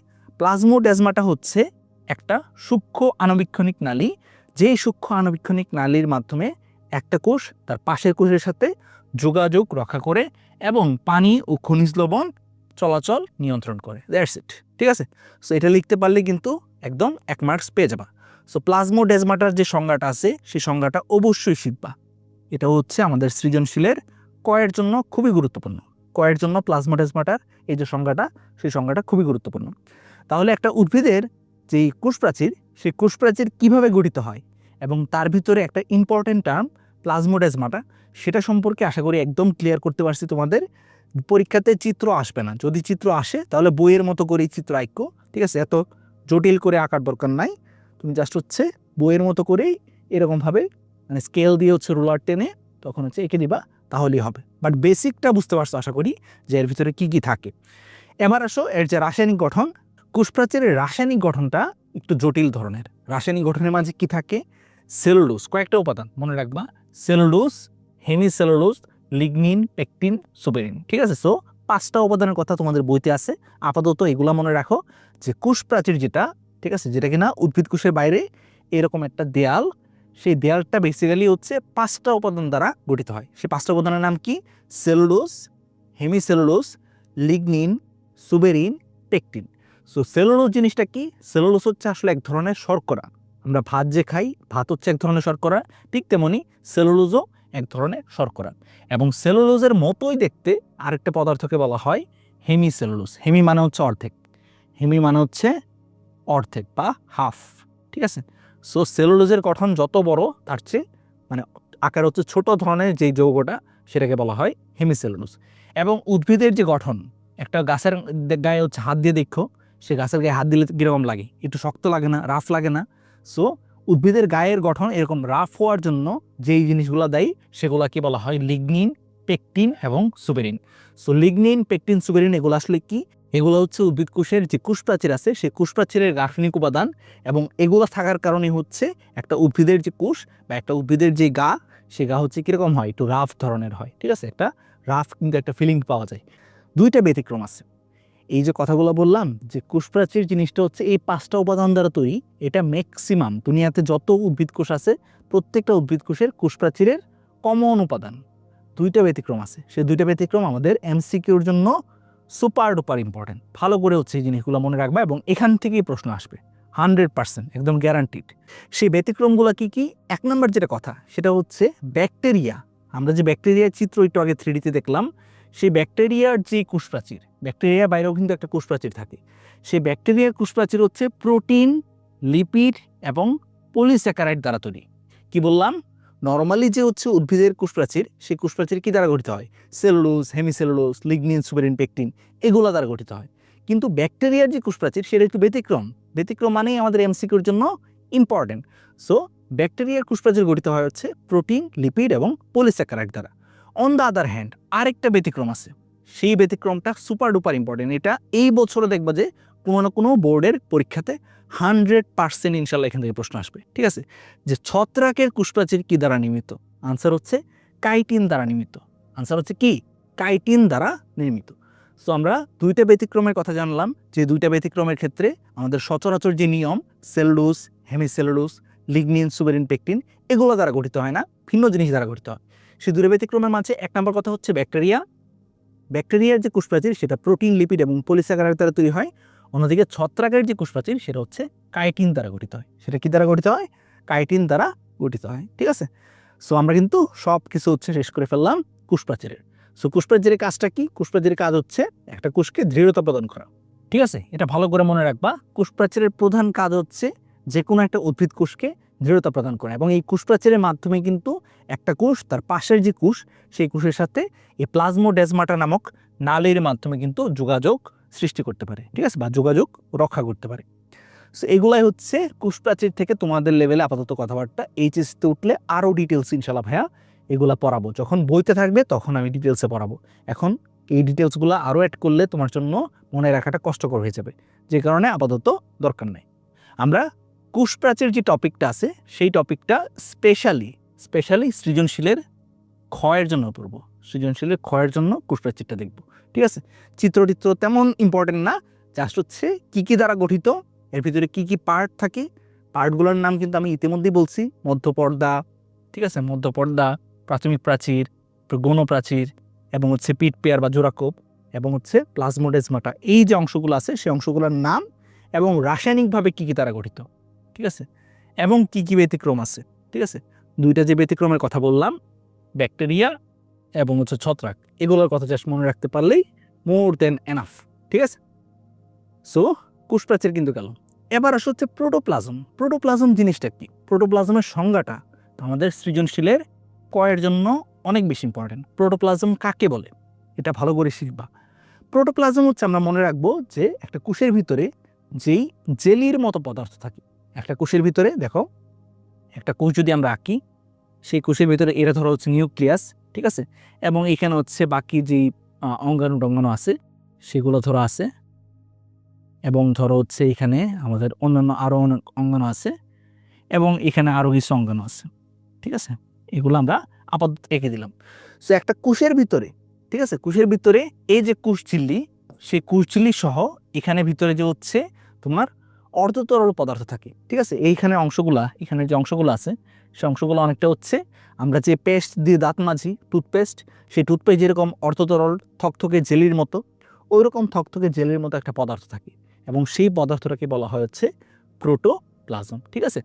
প্লাজমোডেসমাটা হচ্ছে একটা সূক্ষ্ম আণুবীক্ষণিক নালী, যে সূক্ষ্ম আণুবীক্ষণিক নালীর মাধ্যমে একটা কোষ তার পাশের কোষের সাথে যোগাযোগ রক্ষা করে এবং পানি ও খনিজ লবণ চলাচল নিয়ন্ত্রণ করে। দ্যাটস ইট, ঠিক আছে? সো এটা লিখতে পারলে কিন্তু একদম 1 মার্কস পেয়ে যাবা। সো প্লাজমোডেসমাটার যে সংজ্ঞাটা আছে সেই সংজ্ঞাটা অবশ্যই শিখবা। এটা হচ্ছে আমাদের সৃজনশীলের কয়ের জন্য খুবই গুরুত্বপূর্ণ। কয়ের জন্য প্লাজমোডেসমাটার এই যে সংজ্ঞাটা, সেই সংজ্ঞাটা খুবই গুরুত্বপূর্ণ। তাহলে একটা উদ্ভিদের যেই কোষপ্রাচীর, সেই কোষপ্রাচীর কীভাবে গঠিত হয় এবং তার ভিতরে একটা ইম্পর্টেন্ট টার্ম প্লাজমোডেসমাটা, সেটা সম্পর্কে আশা করি একদম ক্লিয়ার করতে পারছি তোমাদের। পরীক্ষাতে চিত্র আসবে না, যদি চিত্র আসে তাহলে বইয়ের মতো করেই চিত্র আঁকো, ঠিক আছে? এত জটিল করে আঁকার দরকার নাই। তুমি জাস্ট হচ্ছে বইয়ের মতো করেই এরকমভাবে মানে স্কেল দিয়ে হচ্ছে রুলার টেনে তখন হচ্ছে এঁকে দিবা, তাহলেই হবে। বাট বেসিকটা বুঝতে পারছো আশা করি যে এর ভিতরে কী কী থাকে। এবার আসো এর যে রাসায়নিক গঠন। কোষপ্রাচীরের রাসায়নিক গঠনটা একটু জটিল ধরনের। রাসায়নিক গঠনের মাঝে কি থাকে? সেলুলোজ, কয়েকটা উপাদান মনে রাখবা, cellulose, hemicellulose, lignin, pectin, suberin. ঠিক আছে, সো 5টা উপাদানের কথা তোমাদের বইতে আছে। আপাতত এগুলা মনে রাখো যে কোষ প্রাচীর যেটা, ঠিক আছে, যেটা কিনা উদ্ভিদ কোষের বাইরে এরকম একটা দেয়াল, সেই দেয়ালটা বেসিক্যালি হচ্ছে 5টা উপাদান দ্বারা গঠিত হয়। সেই 5টা উপাদানের নাম কি? Cellulose, hemicellulose, lignin, suberin, pectin. So cellulose জিনিসটা কি? সেলুলোজ হচ্ছে আসলে এক ধরনের শর্করা। আমরা ভাত যে খাই, ভাত হচ্ছে এক ধরনের শর্করা, ঠিক তেমনি সেলুলোজও এক ধরনের শর্করা। এবং সেলুলোজের মতোই দেখতে আরেকটা পদার্থকে বলা হয় হেমিসেলুলোজ। হেমি মানে হচ্ছে অর্ধেক, হেমি মানে হচ্ছে অর্ধেক বা হাফ। ঠিক আছে, সো সেলুলোজের গঠন যত বড় তার চেয়ে মানে আকার হচ্ছে ছোট ধরনের যেই যৌগটা সেটাকে বলা হয় হেমিসেলুলোজ। এবং উদ্ভিদের যে গঠন, একটা গাছের গায়ে হচ্ছে হাত দিয়ে দেখো, সে গাছের গায়ে হাত দিলে কীরকম লাগে? একটু শক্ত লাগে না? রাফ লাগে না? সো উদ্ভিদের গায়ের গঠন এরকম রাফ হওয়ার জন্য যেই জিনিসগুলো দেয় সেগুলোকে বলা হয় লিগনিন, পেকটিন এবং suberin. So lignin, pectin, suberin এগুলো আসলে কি? এগুলো হচ্ছে উদ্ভিদ কোষের যে কোষপ্রাচীর আছে সেই কোষপ্রাচীরের রাসায়নিক উপাদান, এবং এগুলো থাকার কারণে হচ্ছে একটা উদ্ভিদের যে কোষ বা একটা উদ্ভিদের যে গা, সে গা হচ্ছে কীরকম হয়? একটু রাফ ধরনের হয়। ঠিক আছে, একটা রাফ কিন্তু একটা ফিলিং পাওয়া যায়। 2টা ব্যতিক্রম আছে। এই যে কথাগুলো বললাম যে কোষপ্রাচীর জিনিসটা হচ্ছে এই 5টা উপাদান দ্বারা তৈরি, এটা ম্যাক্সিমাম দুনিয়াতে যত উদ্ভিদ কোষ আছে প্রত্যেকটা উদ্ভিদ কোষের কোষপ্রাচীরের কমন উপাদান। 2টা ব্যতিক্রম আছে, সেই 2টা ব্যতিক্রম আমাদের এমসিকিউর জন্য সুপার ডুপার ইম্পর্টেন্ট। ভালো করে হচ্ছে এই জিনিসগুলো মনে রাখবা এবং এখান থেকেই প্রশ্ন আসবে 100%, একদম গ্যারান্টিড। সেই ব্যতিক্রমগুলো কি কি? 1 নম্বর যেটা কথা সেটা হচ্ছে ব্যাকটেরিয়া। আমরা যে ব্যাকটেরিয়ার চিত্র একটু আগে 3Dতে দেখলাম, সেই ব্যাকটেরিয়ার যে কোষপ্রাচীর, ব্যাকটেরিয়ার বাইরেও কিন্তু একটা কোষপ্রাচীর থাকে, সেই ব্যাকটেরিয়ার কোষপ্রাচীর হচ্ছে প্রোটিন, লিপিড এবং পলিস্যাকারাইড দ্বারা তৈরি। কি বললাম? নর্মালি যে হচ্ছে উদ্ভিদের কোষপ্রাচীর, সেই কোষপ্রাচীর কি দ্বারা গঠিত হয়? Cellulose, hemicellulose, lignin, suberin, pectin এগুলো দ্বারা গঠিত হয়। কিন্তু ব্যাকটেরিয়ার যে কোষপ্রাচীর সেটা একটু ব্যতিক্রম। ব্যতিক্রম মানেই আমাদের এমসিকিউর জন্য ইম্পর্টেন্ট। সো ব্যাকটেরিয়ার কোষপ্রাচীর গঠিত হয় হচ্ছে প্রোটিন, লিপিড এবং পলিস্যাকারাইড দ্বারা। অন দ্য আদার হ্যান্ড আরেকটা ব্যতিক্রম আছে, সেই ব্যতিক্রমটা সুপার ডুপার ইম্পর্টেন্ট। এটা এই বছরে দেখবা যে কোনো না কোনো বোর্ডের পরীক্ষাতে 100% ইনশাল্লাহ এখান থেকে প্রশ্ন আসবে। ঠিক আছে, যে ছত্রাকের কোষপ্রাচীর কি দ্বারা নির্মিত? আনসার হচ্ছে কাইটিন দ্বারা নির্মিত। আনসার হচ্ছে কি? কাইটিন দ্বারা নির্মিত। সো আমরা 2টা ব্যতিক্রমের কথা জানলাম, যে 2টা ব্যতিক্রমের ক্ষেত্রে আমাদের সচরাচর যে নিয়ম cellulose, hemicellulose, lignin, suberin, pectin এগুলো দ্বারা গঠিত হয় না, ভিন্ন জিনিস দ্বারা গঠিত হয়। সেই 2টা ব্যতিক্রমের মাঝে 1 নম্বর কথা হচ্ছে ব্যাকটেরিয়া। ব্যাকটেরিয়ার যে কোষপ্রাচীর সেটা প্রোটিন, লিপিড এবং পলিস্যাকারাইড দ্বারা তৈরি হয়। অন্যদিকে ছত্রাকের যে কোষপ্রাচীর সেটা হচ্ছে কাইটিন দ্বারা গঠিত হয়। সেটা কি দ্বারা গঠিত হয়? কাইটিন দ্বারা গঠিত হয়। ঠিক আছে, সো আমরা কিন্তু সব কিছু হচ্ছে শেষ করে ফেললাম কোষপ্রাচীরের। সো কোষপ্রাচীরের কাজটা কি? কোষপ্রাচীরের কাজ হচ্ছে একটা কোষকে দৃঢ়তা প্রদান করা। ঠিক আছে, এটা ভালো করে মনে রাখবা। কোষপ্রাচীরের প্রধান কাজ হচ্ছে যে কোনো একটা উদ্ভিদ কোষকে দৃঢ়তা প্রদান করা, এবং এই কোষপ্রাচীরের মাধ্যমে কিন্তু একটা কোষ তার পাশের যে কোষ সেই কোষের সাথে এই প্লাজমোডেজমাটা নামক নালীর মাধ্যমে কিন্তু যোগাযোগ সৃষ্টি করতে পারে। ঠিক আছে, বা যোগাযোগ রক্ষা করতে পারে। সো এগুলাই হচ্ছে কোষপ্রাচীর থেকে তোমাদের লেভেলে আপাতত কথাবার্তা। এইচএসতে উঠলে আরও ডিটেলস ইনশাল্লাহ ভাইয়া এগুলা পড়াবো, যখন বইতে থাকবে তখন আমি ডিটেলসে পড়াবো। এখন এই ডিটেলসগুলো আরও অ্যাড করলে তোমার জন্য মনে রাখাটা কষ্টকর হয়ে যাবে, যে কারণে আপাতত দরকার নেই। আমরা কোষপ্রাচীর যে টপিকটা আছে সেই টপিকটা স্পেশালি সৃজনশীলের ক্ষয়ের জন্য পড়বো। সৃজনশীলের ক্ষয়ের জন্য কোষপ্রাচীরটা দেখব। ঠিক আছে, চিত্র তেমন ইম্পর্টেন্ট না, জাস্ট হচ্ছে কী কী দ্বারা গঠিত, এর ভিতরে কি কি পার্ট থাকে, পার্টগুলোর নাম কিন্তু আমি ইতিমধ্যেই বলছি। মধ্যপর্দা, ঠিক আছে, মধ্যপর্দা, প্রাথমিক প্রাচীর, গৌণ প্রাচীর এবং হচ্ছে পিট পেয়ার বা জোড়াকোপ এবং হচ্ছে প্লাজমোডেজমাটা। এই যে অংশগুলো আছে সেই অংশগুলোর নাম এবং রাসায়নিকভাবে কী কী দ্বারা গঠিত। ঠিক আছে, এবং কি কি ব্যতিক্রম আছে। ঠিক আছে, 2টা যে ব্যতিক্রমের কথা বললাম ব্যাকটেরিয়া এবং হচ্ছে ছত্রাক, এগুলোর কথা জাস্ট মনে রাখতে পারলেই মোর দেন এনাফ। ঠিক আছে, সো কোষপ্রাচীর কিন্তু গেল। এবার আসলে হচ্ছে প্রোটোপ্লাজম। প্রোটোপ্লাজম জিনিসটা কি? প্রোটোপ্লাজমের সংজ্ঞাটা আমাদের সৃজনশীলের কয়ের জন্য অনেক বেশি ইম্পর্টেন্ট। প্রোটোপ্লাজম কাকে বলে এটা ভালো করে শিখবা। প্রোটোপ্লাজম হচ্ছে আমরা মনে রাখবো যে একটা কোষের ভিতরে যেই জেলির মতো পদার্থ থাকে। একটা কোষের ভিতরে দেখো, একটা কোষ যদি আমরা আঁকি, সেই কোষের ভিতরে এরা ধরো হচ্ছে নিউক্লিয়াস। ঠিক আছে, এবং এখানে হচ্ছে বাকি যেই অঙ্গাণু টঙ্গাণু আছে সেগুলো ধরো আছে, এবং ধরো হচ্ছে এখানে আমাদের অন্যান্য আরও অনেক অঙ্গাণু আছে, এবং এখানে আরও কিছু অঙ্গাণু আছে, ঠিক আছে, এগুলো আমরা আপাতত এঁকে দিলাম। সো একটা কোষের ভিতরে, ঠিক আছে, কোষের ভিতরে এই যে কোষঝিল্লি, সেই কোষঝিল্লি সহ এখানে ভিতরে যে হচ্ছে তোমার অর্ধতরল পদার্থ থাকে, ঠিক আছে। এইখানে অংশগুলা, এখানে যে অংশগুলো আছে সেই অংশগুলো অনেকটা হচ্ছে আমরা যে পেস্ট দিয়ে দাঁত মাজি, টুথপেস্ট, সেই টুথপেস্ট যেরকম অর্ধতরল থকথকে জেলির মতো, ওই রকম থকথকে জেলির মতো একটা পদার্থ থাকে এবং সেই পদার্থটাকে বলা হয় হচ্ছে প্রোটোপ্লাজম, ঠিক আছে।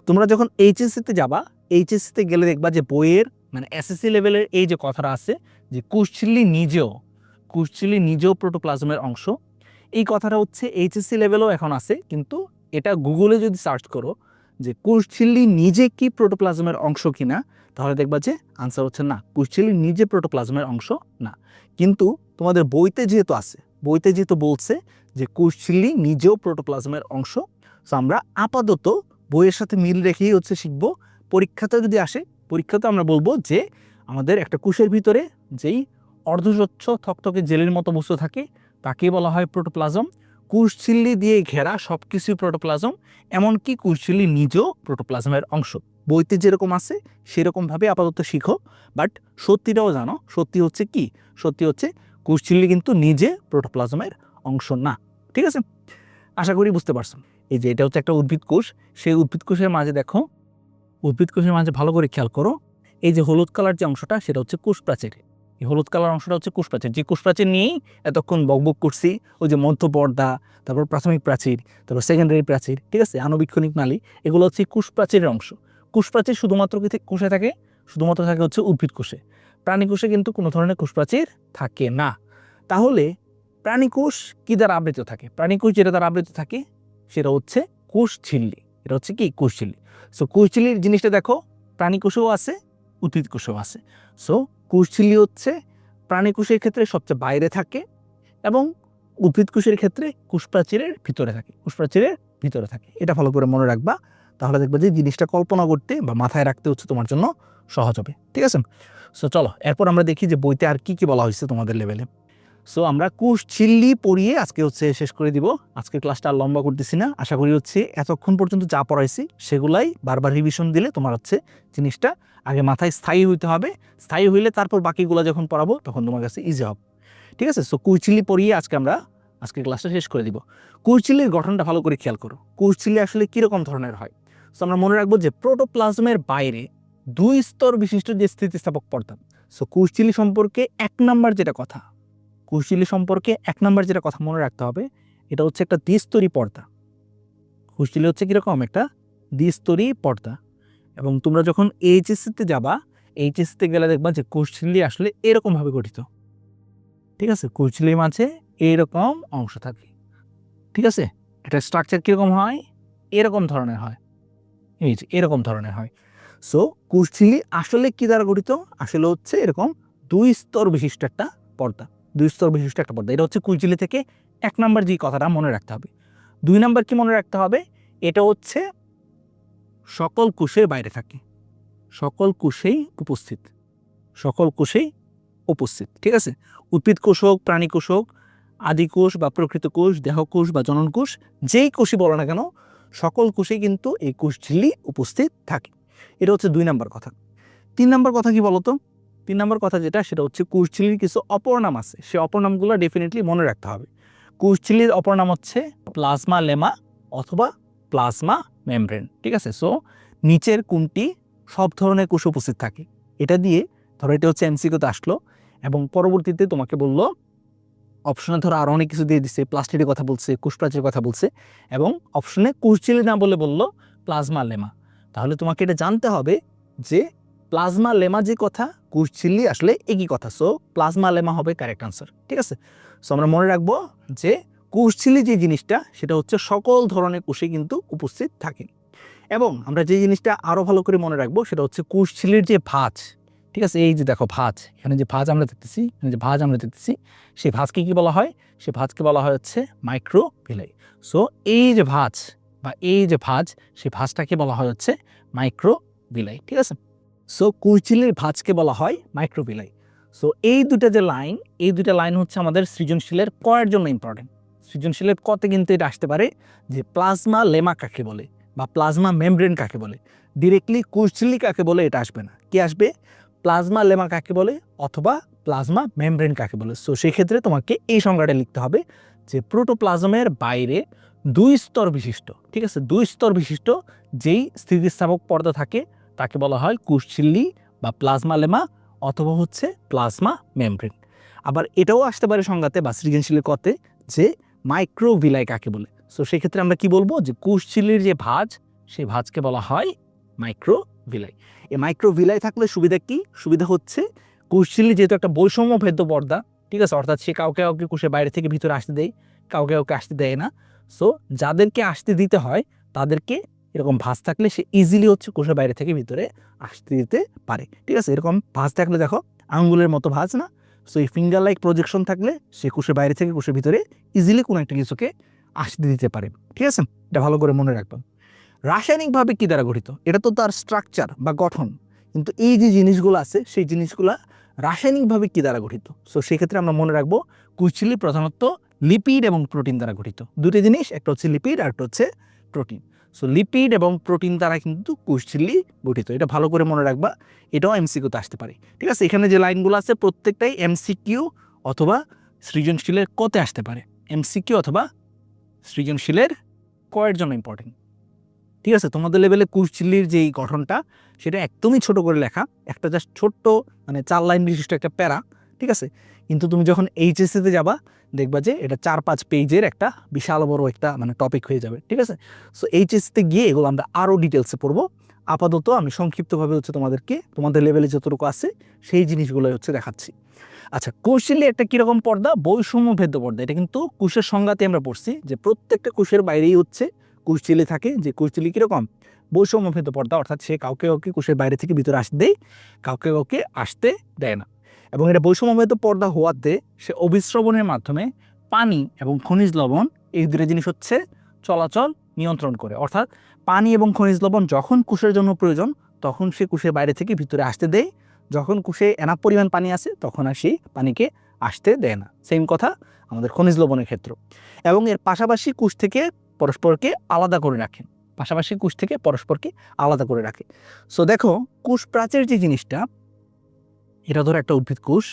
তোমরা যখন এইচএসসিতে যাবা, এইচএসসিতে গেলে দেখবা যে বইয়ের মানে এসএসসি লেভেলের এই যে কথাটা আছে যে কোষঝিল্লি নিজেও প্রোটোপ্লাজমের অংশ, এই কথাটা হচ্ছে এইচএসসি লেভেলও এখন আছে, কিন্তু এটা গুগলে যদি সার্চ করো যে কোষঝিল্লি নিজে কি প্রোটোপ্লাজমের অংশ কিনা, তাহলে দেখবা যে আনসার হচ্ছে না, কোষঝিল্লি নিজে প্রোটোপ্লাজমের অংশ না। কিন্তু তোমাদের বইতে যেহেতু আছে, বইতে যেহেতু বলছে যে কোষঝিল্লি নিজেও প্রোটোপ্লাজমের অংশ, সো আমরা আপাতত বইয়ের সাথে মিল রেখেই হচ্ছে শিখবো। পরীক্ষাতে যদি আসে, পরীক্ষাতে আমরা বলবো যে আমাদের একটা কোষের ভিতরে যেই অর্ধস্বচ্ছ থকথকে জেলের মতো বস্তু থাকে তাকে বলা হয় প্রোটোপ্লাজম। কোষঝিল্লি দিয়ে ঘেরা সব কিছুই প্রোটোপ্লাজম, এমনকি কোষঝিল্লি নিজেও প্রোটোপ্লাজমের অংশ। বইতে যেরকম আছে সেরকমভাবে আপাতত শিখো, বাট সত্যিটাও জানো। সত্যি হচ্ছে কি? সত্যি হচ্ছে কোষঝিল্লি কিন্তু নিজে প্রোটোপ্লাজমের অংশ না, ঠিক আছে। আশা করি বুঝতে পারছো। এই যে এটা হচ্ছে একটা উদ্ভিদ কোষ, সেই উদ্ভিদ কোষের মাঝে দেখো, উদ্ভিদ কোষের মাঝে ভালো করে খেয়াল করো, এই যে হলুদ কালার যে অংশটা সেটা হচ্ছে কোষ প্রাচীর। এই হলুদ কালার অংশটা হচ্ছে কোষ প্রাচীর, যে কোষ প্রাচীর নিয়েই এতক্ষণ বকবক করছি। ওই যে মধ্য পর্দা, তারপর প্রাথমিক প্রাচীর, তারপর সেকেন্ডারি প্রাচীর, ঠিক আছে, আণুবীক্ষণিক নালী, এগুলো হচ্ছে কোষ প্রাচীরের অংশ। কোষ প্রাচীর শুধুমাত্র কোষে থাকে, শুধুমাত্র থাকে হচ্ছে উদ্ভিদ কোষে। প্রাণী কোষে কিন্তু কোনো ধরনের কোষ প্রাচীর থাকে না। তাহলে প্রাণী কোষ কি দ্বারা আবৃত থাকে? প্রাণী কোষ যেটা দ্বারা আবৃত থাকে সেটা হচ্ছে কোষঝিল্লি। এটা হচ্ছে কি? কোষঝিল্লি। সো কোষঝিল্লির জিনিসটা দেখো, প্রাণী কোষেও আছে, উদ্ভিদ কোষেও আছে। সো কোষঝিল্লি হচ্ছে প্রাণী কোষের ক্ষেত্রে সবচেয়ে বাইরে থাকে এবং উদ্ভিদ কোষের ক্ষেত্রে কোষপ্রাচীরের ভিতরে থাকে, কোষপ্রাচীরের ভিতরে থাকে। এটা ভালো করে মনে রাখবা, তাহলে দেখবা যে জিনিসটা কল্পনা করতে বা মাথায় রাখতে হচ্ছে তোমার জন্য সহজ হবে, ঠিক আছে। সো চলো এরপর আমরা দেখি যে বইতে আর কি কি বলা হয়েছে তোমাদের লেভেলে। সো আমরা কোষঝিল্লি পড়িয়ে আজকে হচ্ছে শেষ করে দিব। আজকের ক্লাসটা আর লম্বা করতেছি না। আশা করি হচ্ছে এতক্ষণ পর্যন্ত যা পড়াইছি সেগুলাই বারবার রিভিশন দিলে তোমার হচ্ছে জিনিসটা আগে মাথায় স্থায়ী হইতে হবে। স্থায়ী হইলে তারপর বাকিগুলো যখন পড়াবো তখন তোমার কাছে ইজি হবে, ঠিক আছে। সো কোষঝিল্লি পড়িয়ে আজকে আমরা আজকের ক্লাসটা শেষ করে দিব। কোষঝিল্লির গঠনটা ভালো করে খেয়াল করো। কোষঝিল্লি আসলে কীরকম ধরনের হয়? সো আমরা মনে রাখবো যে প্রোটোপ্লাজমের বাইরে 2 স্তর বিশিষ্ট যে স্থিতিস্থাপক পর্দা। সো কোষঝিল্লি সম্পর্কে 1 নাম্বার যেটা কথা, কোষঝিল্লি সম্পর্কে 1 নাম্বার যেটা কথা মনে রাখতে হবে, এটা হচ্ছে একটা দ্বিস্তরী পর্দা। কোষঝিল্লি হচ্ছে কীরকম? একটা দ্বিস্তরী পর্দা। এবং তোমরা যখন এইচএসসিতে যাবা, এইচএসসিতে গেলে দেখবা যে কোষঝিল্লি আসলে এরকমভাবে গঠিত, ঠিক আছে। কোষঝিল্লির মাঝে এরকম অংশ থাকে, ঠিক আছে। এটা স্ট্রাকচার কীরকম হয়? এরকম ধরনের হয়, এই যে এরকম ধরনের হয়। সো কোষঝিল্লি আসলে কী দ্বারা গঠিত? আসলে হচ্ছে এরকম 2 স্তর বিশিষ্ট একটা পর্দা, 2 স্তর বিশিষ্ট একটা পর্দা। এটা হচ্ছে কোষঝিল্লি থেকে 1 নাম্বার যে কথাটা মনে রাখতে হবে। 2 নাম্বার কি মনে রাখতে হবে? এটা হচ্ছে সকল কোষের বাইরে থাকে, সকল কোষেই উপস্থিত, সকল কোষেই উপস্থিত, ঠিক আছে। উদ্ভিদ কোষ হোক, প্রাণী কোষ হোক, আদি কোষ বা প্রকৃত কোষ, দেহকোষ বা জনন কোষ, যেই কোষই বলো না কেন, সকল কোষেই কিন্তু এই কোষঝিল্লি উপস্থিত থাকে। এটা হচ্ছে 2 নাম্বার কথা। 3 নাম্বার কথা কি বলতো? 3 নাম্বার কথা যেটা, সেটা হচ্ছে কোষঝিল্লির কিছু অপর নাম আছে, সেই অপর নামগুলো ডেফিনেটলি মনে রাখতে হবে। কোষঝিল্লির অপর নাম হচ্ছে প্লাজমা লেমা অথবা প্লাজমা মেমব্রেন, ঠিক আছে। সো নিচের কোনটি সব ধরনের কোষ উপস্থিত থাকে, এটা দিয়ে ধরো এটা হচ্ছে এমসিকিউতে আসলো এবং পরবর্তীতে তোমাকে বললো অপশনে, ধরো আরও অনেক কিছু দিয়ে দিচ্ছে, প্লাস্টিডের কথা বলছে, কোষপ্রাচীরের কথা বলছে, এবং অপশনে কোষঝিল্লি না বলে বললো প্লাজমা লেমা। তাহলে তোমাকে এটা জানতে হবে যে প্লাজমা লেমা যে কথা, কোষঝিল্লি আসলে একই কথা। সো প্লাজমা লেমা হবে কারেক্ট আনসার, ঠিক আছে। সো আমরা মনে রাখবো যে কোষঝিল্লি যে জিনিসটা, সেটা হচ্ছে সকল ধরনের কোষে কিন্তু উপস্থিত থাকে। এবং আমরা যে জিনিসটা আরও ভালো করে মনে রাখবো সেটা হচ্ছে কোষঝিল্লির যে ভাঁজ, ঠিক আছে। এই যে দেখো ভাঁজ, এখানে যে ভাঁজ আমরা দেখতেছি, এখানে যে ভাঁজ আমরা দেখতেছি, সেই ভাঁজকে কি বলা হয়? সেই ভাঁজকে বলা হয় হচ্ছে মাইক্রোভিলাই। সো এই যে ভাঁজ বা এই যে ভাঁজ, সেই ভাঁজটাকে বলা হয় হচ্ছে মাইক্রোভিলাই, ঠিক আছে। সো কোষঝিল্লির ভাঁজকে বলা হয় মাইক্রোভিলাই। সো এই দুটা যে লাইন, এই দুটা লাইন হচ্ছে আমাদের সৃজনশীলের কয়ের জন্য ইম্পর্টেন্ট। সৃজনশীলের কতে কিন্তু এটা আসতে পারে যে প্লাজমা লেমা কাকে বলে, বা প্লাজমা মেমব্রেন কাকে বলে। ডিরেক্টলি কোষঝিল্লি কাকে বলে এটা আসবে না, কি আসবে? প্লাজমা লেমা কাকে বলে অথবা প্লাজমা মেমব্রেন কাকে বলে। সো সেই ক্ষেত্রে তোমাকে এই সংজ্ঞাটা লিখতে হবে যে প্রোটোপ্লাজমের বাইরে 2 স্তর বিশিষ্ট, ঠিক আছে, 2 স্তর বিশিষ্ট যেই স্থিতিস্থাপক পর্দা থাকে তাকে বলা হয় কোষঝিল্লি বা প্লাজমা লেমা অথবা হচ্ছে প্লাজমা মেমব্রেন। আবার এটাও আসতে পারে সংজ্ঞাতে বা সৃজনশীলের কতে যে মাইক্রোভিলাই কাকে বলে। সো সেক্ষেত্রে আমরা কি বলবো যে কোষঝিল্লির যে ভাঁজ সেই ভাঁজকে বলা হয় মাইক্রোভিলাই। এই মাইক্রোভিলাই থাকলে সুবিধা কি? সুবিধা হচ্ছে কোষঝিল্লি যেহেতু একটা বৈষম্য ভেদ্য পর্দা, ঠিক আছে, অর্থাৎ সে কাউকে কাউকে কোষের বাইরে থেকে ভিতরে আসতে দেয়, কাউকে কাউকে আসতে দেয় না। সো যাদেরকে আসতে দিতে হয় তাদেরকে এরকম ভাঁজ থাকলে সে ইজিলি হচ্ছে কোষের বাইরে থেকে ভিতরে আসতে দিতে পারে, ঠিক আছে। এরকম ভাঁজ থাকলে দেখো আঙ্গুলের মতো ভাঁজ না, সো এই ফিঙ্গার লাইক প্রজেকশন থাকলে সে কোষের বাইরে থেকে কোষের ভিতরে ইজিলি কোনো একটা কিছুকে আসতে দিতে পারে, ঠিক আছে। এটা ভালো করে মনে রাখবেন। রাসায়নিকভাবে কি দ্বারা গঠিত? এটা তো তার স্ট্রাকচার বা গঠন, কিন্তু এই যে জিনিসগুলো আছে সেই জিনিসগুলা রাসায়নিকভাবে কি দ্বারা গঠিত। সো সেক্ষেত্রে আমরা মনে রাখবো কোষঝিল্লি প্রধানত লিপিড এবং প্রোটিন দ্বারা গঠিত। দুটি জিনিস, একটা হচ্ছে লিপিড আর একটা হচ্ছে প্রোটিন। সো লিপিড এবং প্রোটিন দ্বারা কিন্তু কোষঝিল্লি গঠিত, এটা ভালো করে মনে রাখবা। এটাও এমসিকিউতে আসতে পারে, ঠিক আছে। এখানে যে লাইনগুলো আছে প্রত্যেকটাই এমসিকিউ অথবা সৃজনশীলের কতে আসতে পারে, এমসিকিউ অথবা সৃজনশীলের কয়ের জন্য ইম্পর্টেন্ট, ঠিক আছে। তোমাদের লেভেলে কোষঝিল্লির যেই গঠনটা সেটা একদমই ছোট করে লেখা, একটা জাস্ট ছোট্ট মানে 4 লাইন বিশিষ্ট একটা প্যারা, ঠিক আছে। কিন্তু তুমি যখন এইচএসসিতে যাবা দেখবা যে এটা 4-5 পেজের একটা বিশাল বড় একটা মানে টপিক হয়ে যাবে, ঠিক আছে। সো এইচএসসিতে গিয়ে এগুলো আমরা আরও ডিটেলসে পড়বো। আপাতত আমি সংক্ষিপ্তভাবে হচ্ছে তোমাদেরকে তোমাদের লেভেলে যতটুকু আছে সেই জিনিসগুলো হচ্ছে দেখাচ্ছি। আচ্ছা, কোষঝিল্লি একটা কীরকম পর্দা? বৈষম্য ভেদ্য পর্দা। এটা কিন্তু কোষের সংজ্ঞাতে আমরা পড়ছি যে প্রত্যেকটা কোষের বাইরেই হচ্ছে কোষঝিল্লি থাকে, যে কোষঝিল্লি কীরকম? বৈষম্য ভেদ্য পর্দা, অর্থাৎ সে কাউকে কাউকে কোষের বাইরে থেকে ভিতরে আসতে দেয়, কাউকে কাউকে আসতে দেয় না। এবং এটা বৈষম্য ভেদ্য পর্দা হওয়াতে সে অভিস্রবণের মাধ্যমে পানি এবং খনিজ লবণ এই দুটো জিনিস হচ্ছে চলাচল নিয়ন্ত্রণ করে। অর্থাৎ পানি এবং খনিজ লবণ যখন কোষের জন্য প্রয়োজন তখন সে কোষের বাইরে থেকে ভিতরে আসতে দেয়, যখন কোষে এনাফ পরিমাণ পানি আছে তখন আর সেই পানিকে আসতে দেয় না। সেম কথা আমাদের খনিজ লবণের ক্ষেত্র। এবং এর পাশাপাশি কোষ থেকে পরস্পরকে আলাদা করে রাখে, পাশাপাশি কোষ থেকে পরস্পরকে আলাদা করে রাখে। সো দেখো কোষ প্রাচীর যে জিনিসটা, এটা ধরো একটা উদ্ভিদ কোষ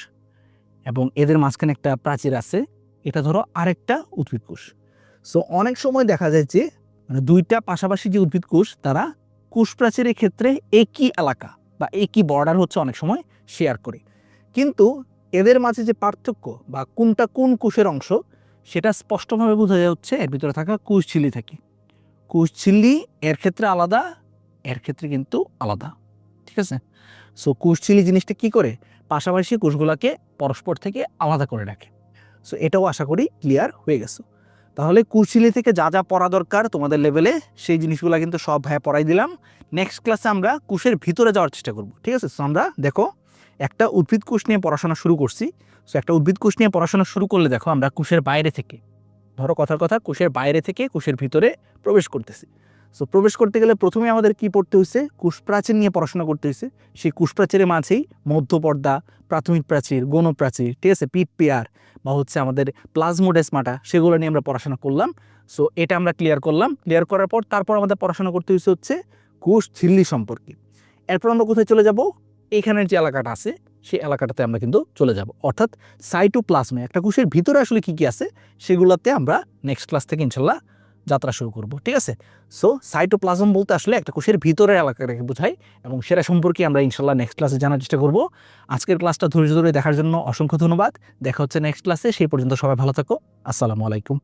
এবং এদের মাঝখানে একটা প্রাচীর আছে, এটা ধরো আরেকটা উদ্ভিদ কোষ। সো অনেক সময় দেখা যায় যে মানে দুইটা পাশাপাশি যে উদ্ভিদ কোষ তারা কোষ প্রাচীরের ক্ষেত্রে একই এলাকা বা একই বর্ডার হচ্ছে অনেক সময় শেয়ার করে, কিন্তু এদের মাঝে যে পার্থক্য বা কোনটা কোন কোষের অংশ সেটা স্পষ্টভাবে বোঝা যায় হচ্ছে এর ভিতরে থাকা কোষঝিল্লি থেকে। কোষঝিল্লি এর ক্ষেত্রে আলাদা, এর ক্ষেত্রে কিন্তু আলাদা, ঠিক আছে। সো কোষঝিল্লি জিনিসটা কি করে? পাশাপাশি কোষগুলোকে পরস্পর থেকে আলাদা করে রাখে। সো এটাও আশা করি ক্লিয়ার হয়ে গেছে। তাহলে কোষঝিল্লি থেকে যা যা পড়া দরকার তোমাদের লেভেলে সেই জিনিসগুলো কিন্তু সব ভাইয়া পড়াই দিলাম। নেক্সট ক্লাসে আমরা কোষের ভিতরে যাওয়ার চেষ্টা করব, ঠিক আছে। সো আমরা দেখো একটা উদ্ভিদ কোষ নিয়ে পড়াশোনা শুরু করছি। সো একটা উদ্ভিদ কোষ নিয়ে পড়াশোনা শুরু করলে দেখো আমরা কোষের বাইরে থেকে, ধরো কথার কথা কোষের বাইরে থেকে কোষের ভিতরে প্রবেশ করতেছি। সো প্রবেশ করতে গেলে প্রথমে আমাদের কি পড়তে হয়েছে? কোষ প্রাচীর নিয়ে পড়াশোনা করতে হয়েছে। সেই কোষ প্রাচীরের মাঝেই মধ্যপর্দা, প্রাথমিক প্রাচীর, গৌণ প্রাচীর, ঠিক আছে, পিট পেয়ার বা হচ্ছে আমাদের প্লাজমোডেসমাটা, সেগুলো নিয়ে আমরা পড়াশোনা করলাম। সো এটা আমরা ক্লিয়ার করলাম। ক্লিয়ার করার পর তারপর আমাদের পড়াশোনা করতে হয়েছে হচ্ছে কোষঝিল্লি সম্পর্কে। এরপর আমরা কোথায় চলে যাব? এইখানের যে এলাকাটা আছে সেই এলাকাটাতে আমরা কিন্তু চলে যাব, অর্থাৎ সাইটোপ্লাজমে একটা কোষের ভিতরে আসলে কি কি আছে সেগুলোতে আমরা নেক্সট ক্লাস থেকে ইনশাল্লাহ যাত্রা শুরু করব, ঠিক আছে। সো সাইটোপ্লাজম বলতে আসলে একটা কোষের ভিতরের এলাকাটাকে বোঝায় এবং সেটা সম্পর্কে আমরা ইনশাল্লাহ নেক্সট ক্লাসে জানার চেষ্টা করব। আজকের ক্লাসটা ধৈর্য ধরে দেখার জন্য অসংখ্য ধন্যবাদ। দেখা হচ্ছে নেক্সট ক্লাসে, সেই পর্যন্ত সবাই ভালো থাকো। আসসালামু আলাইকুম।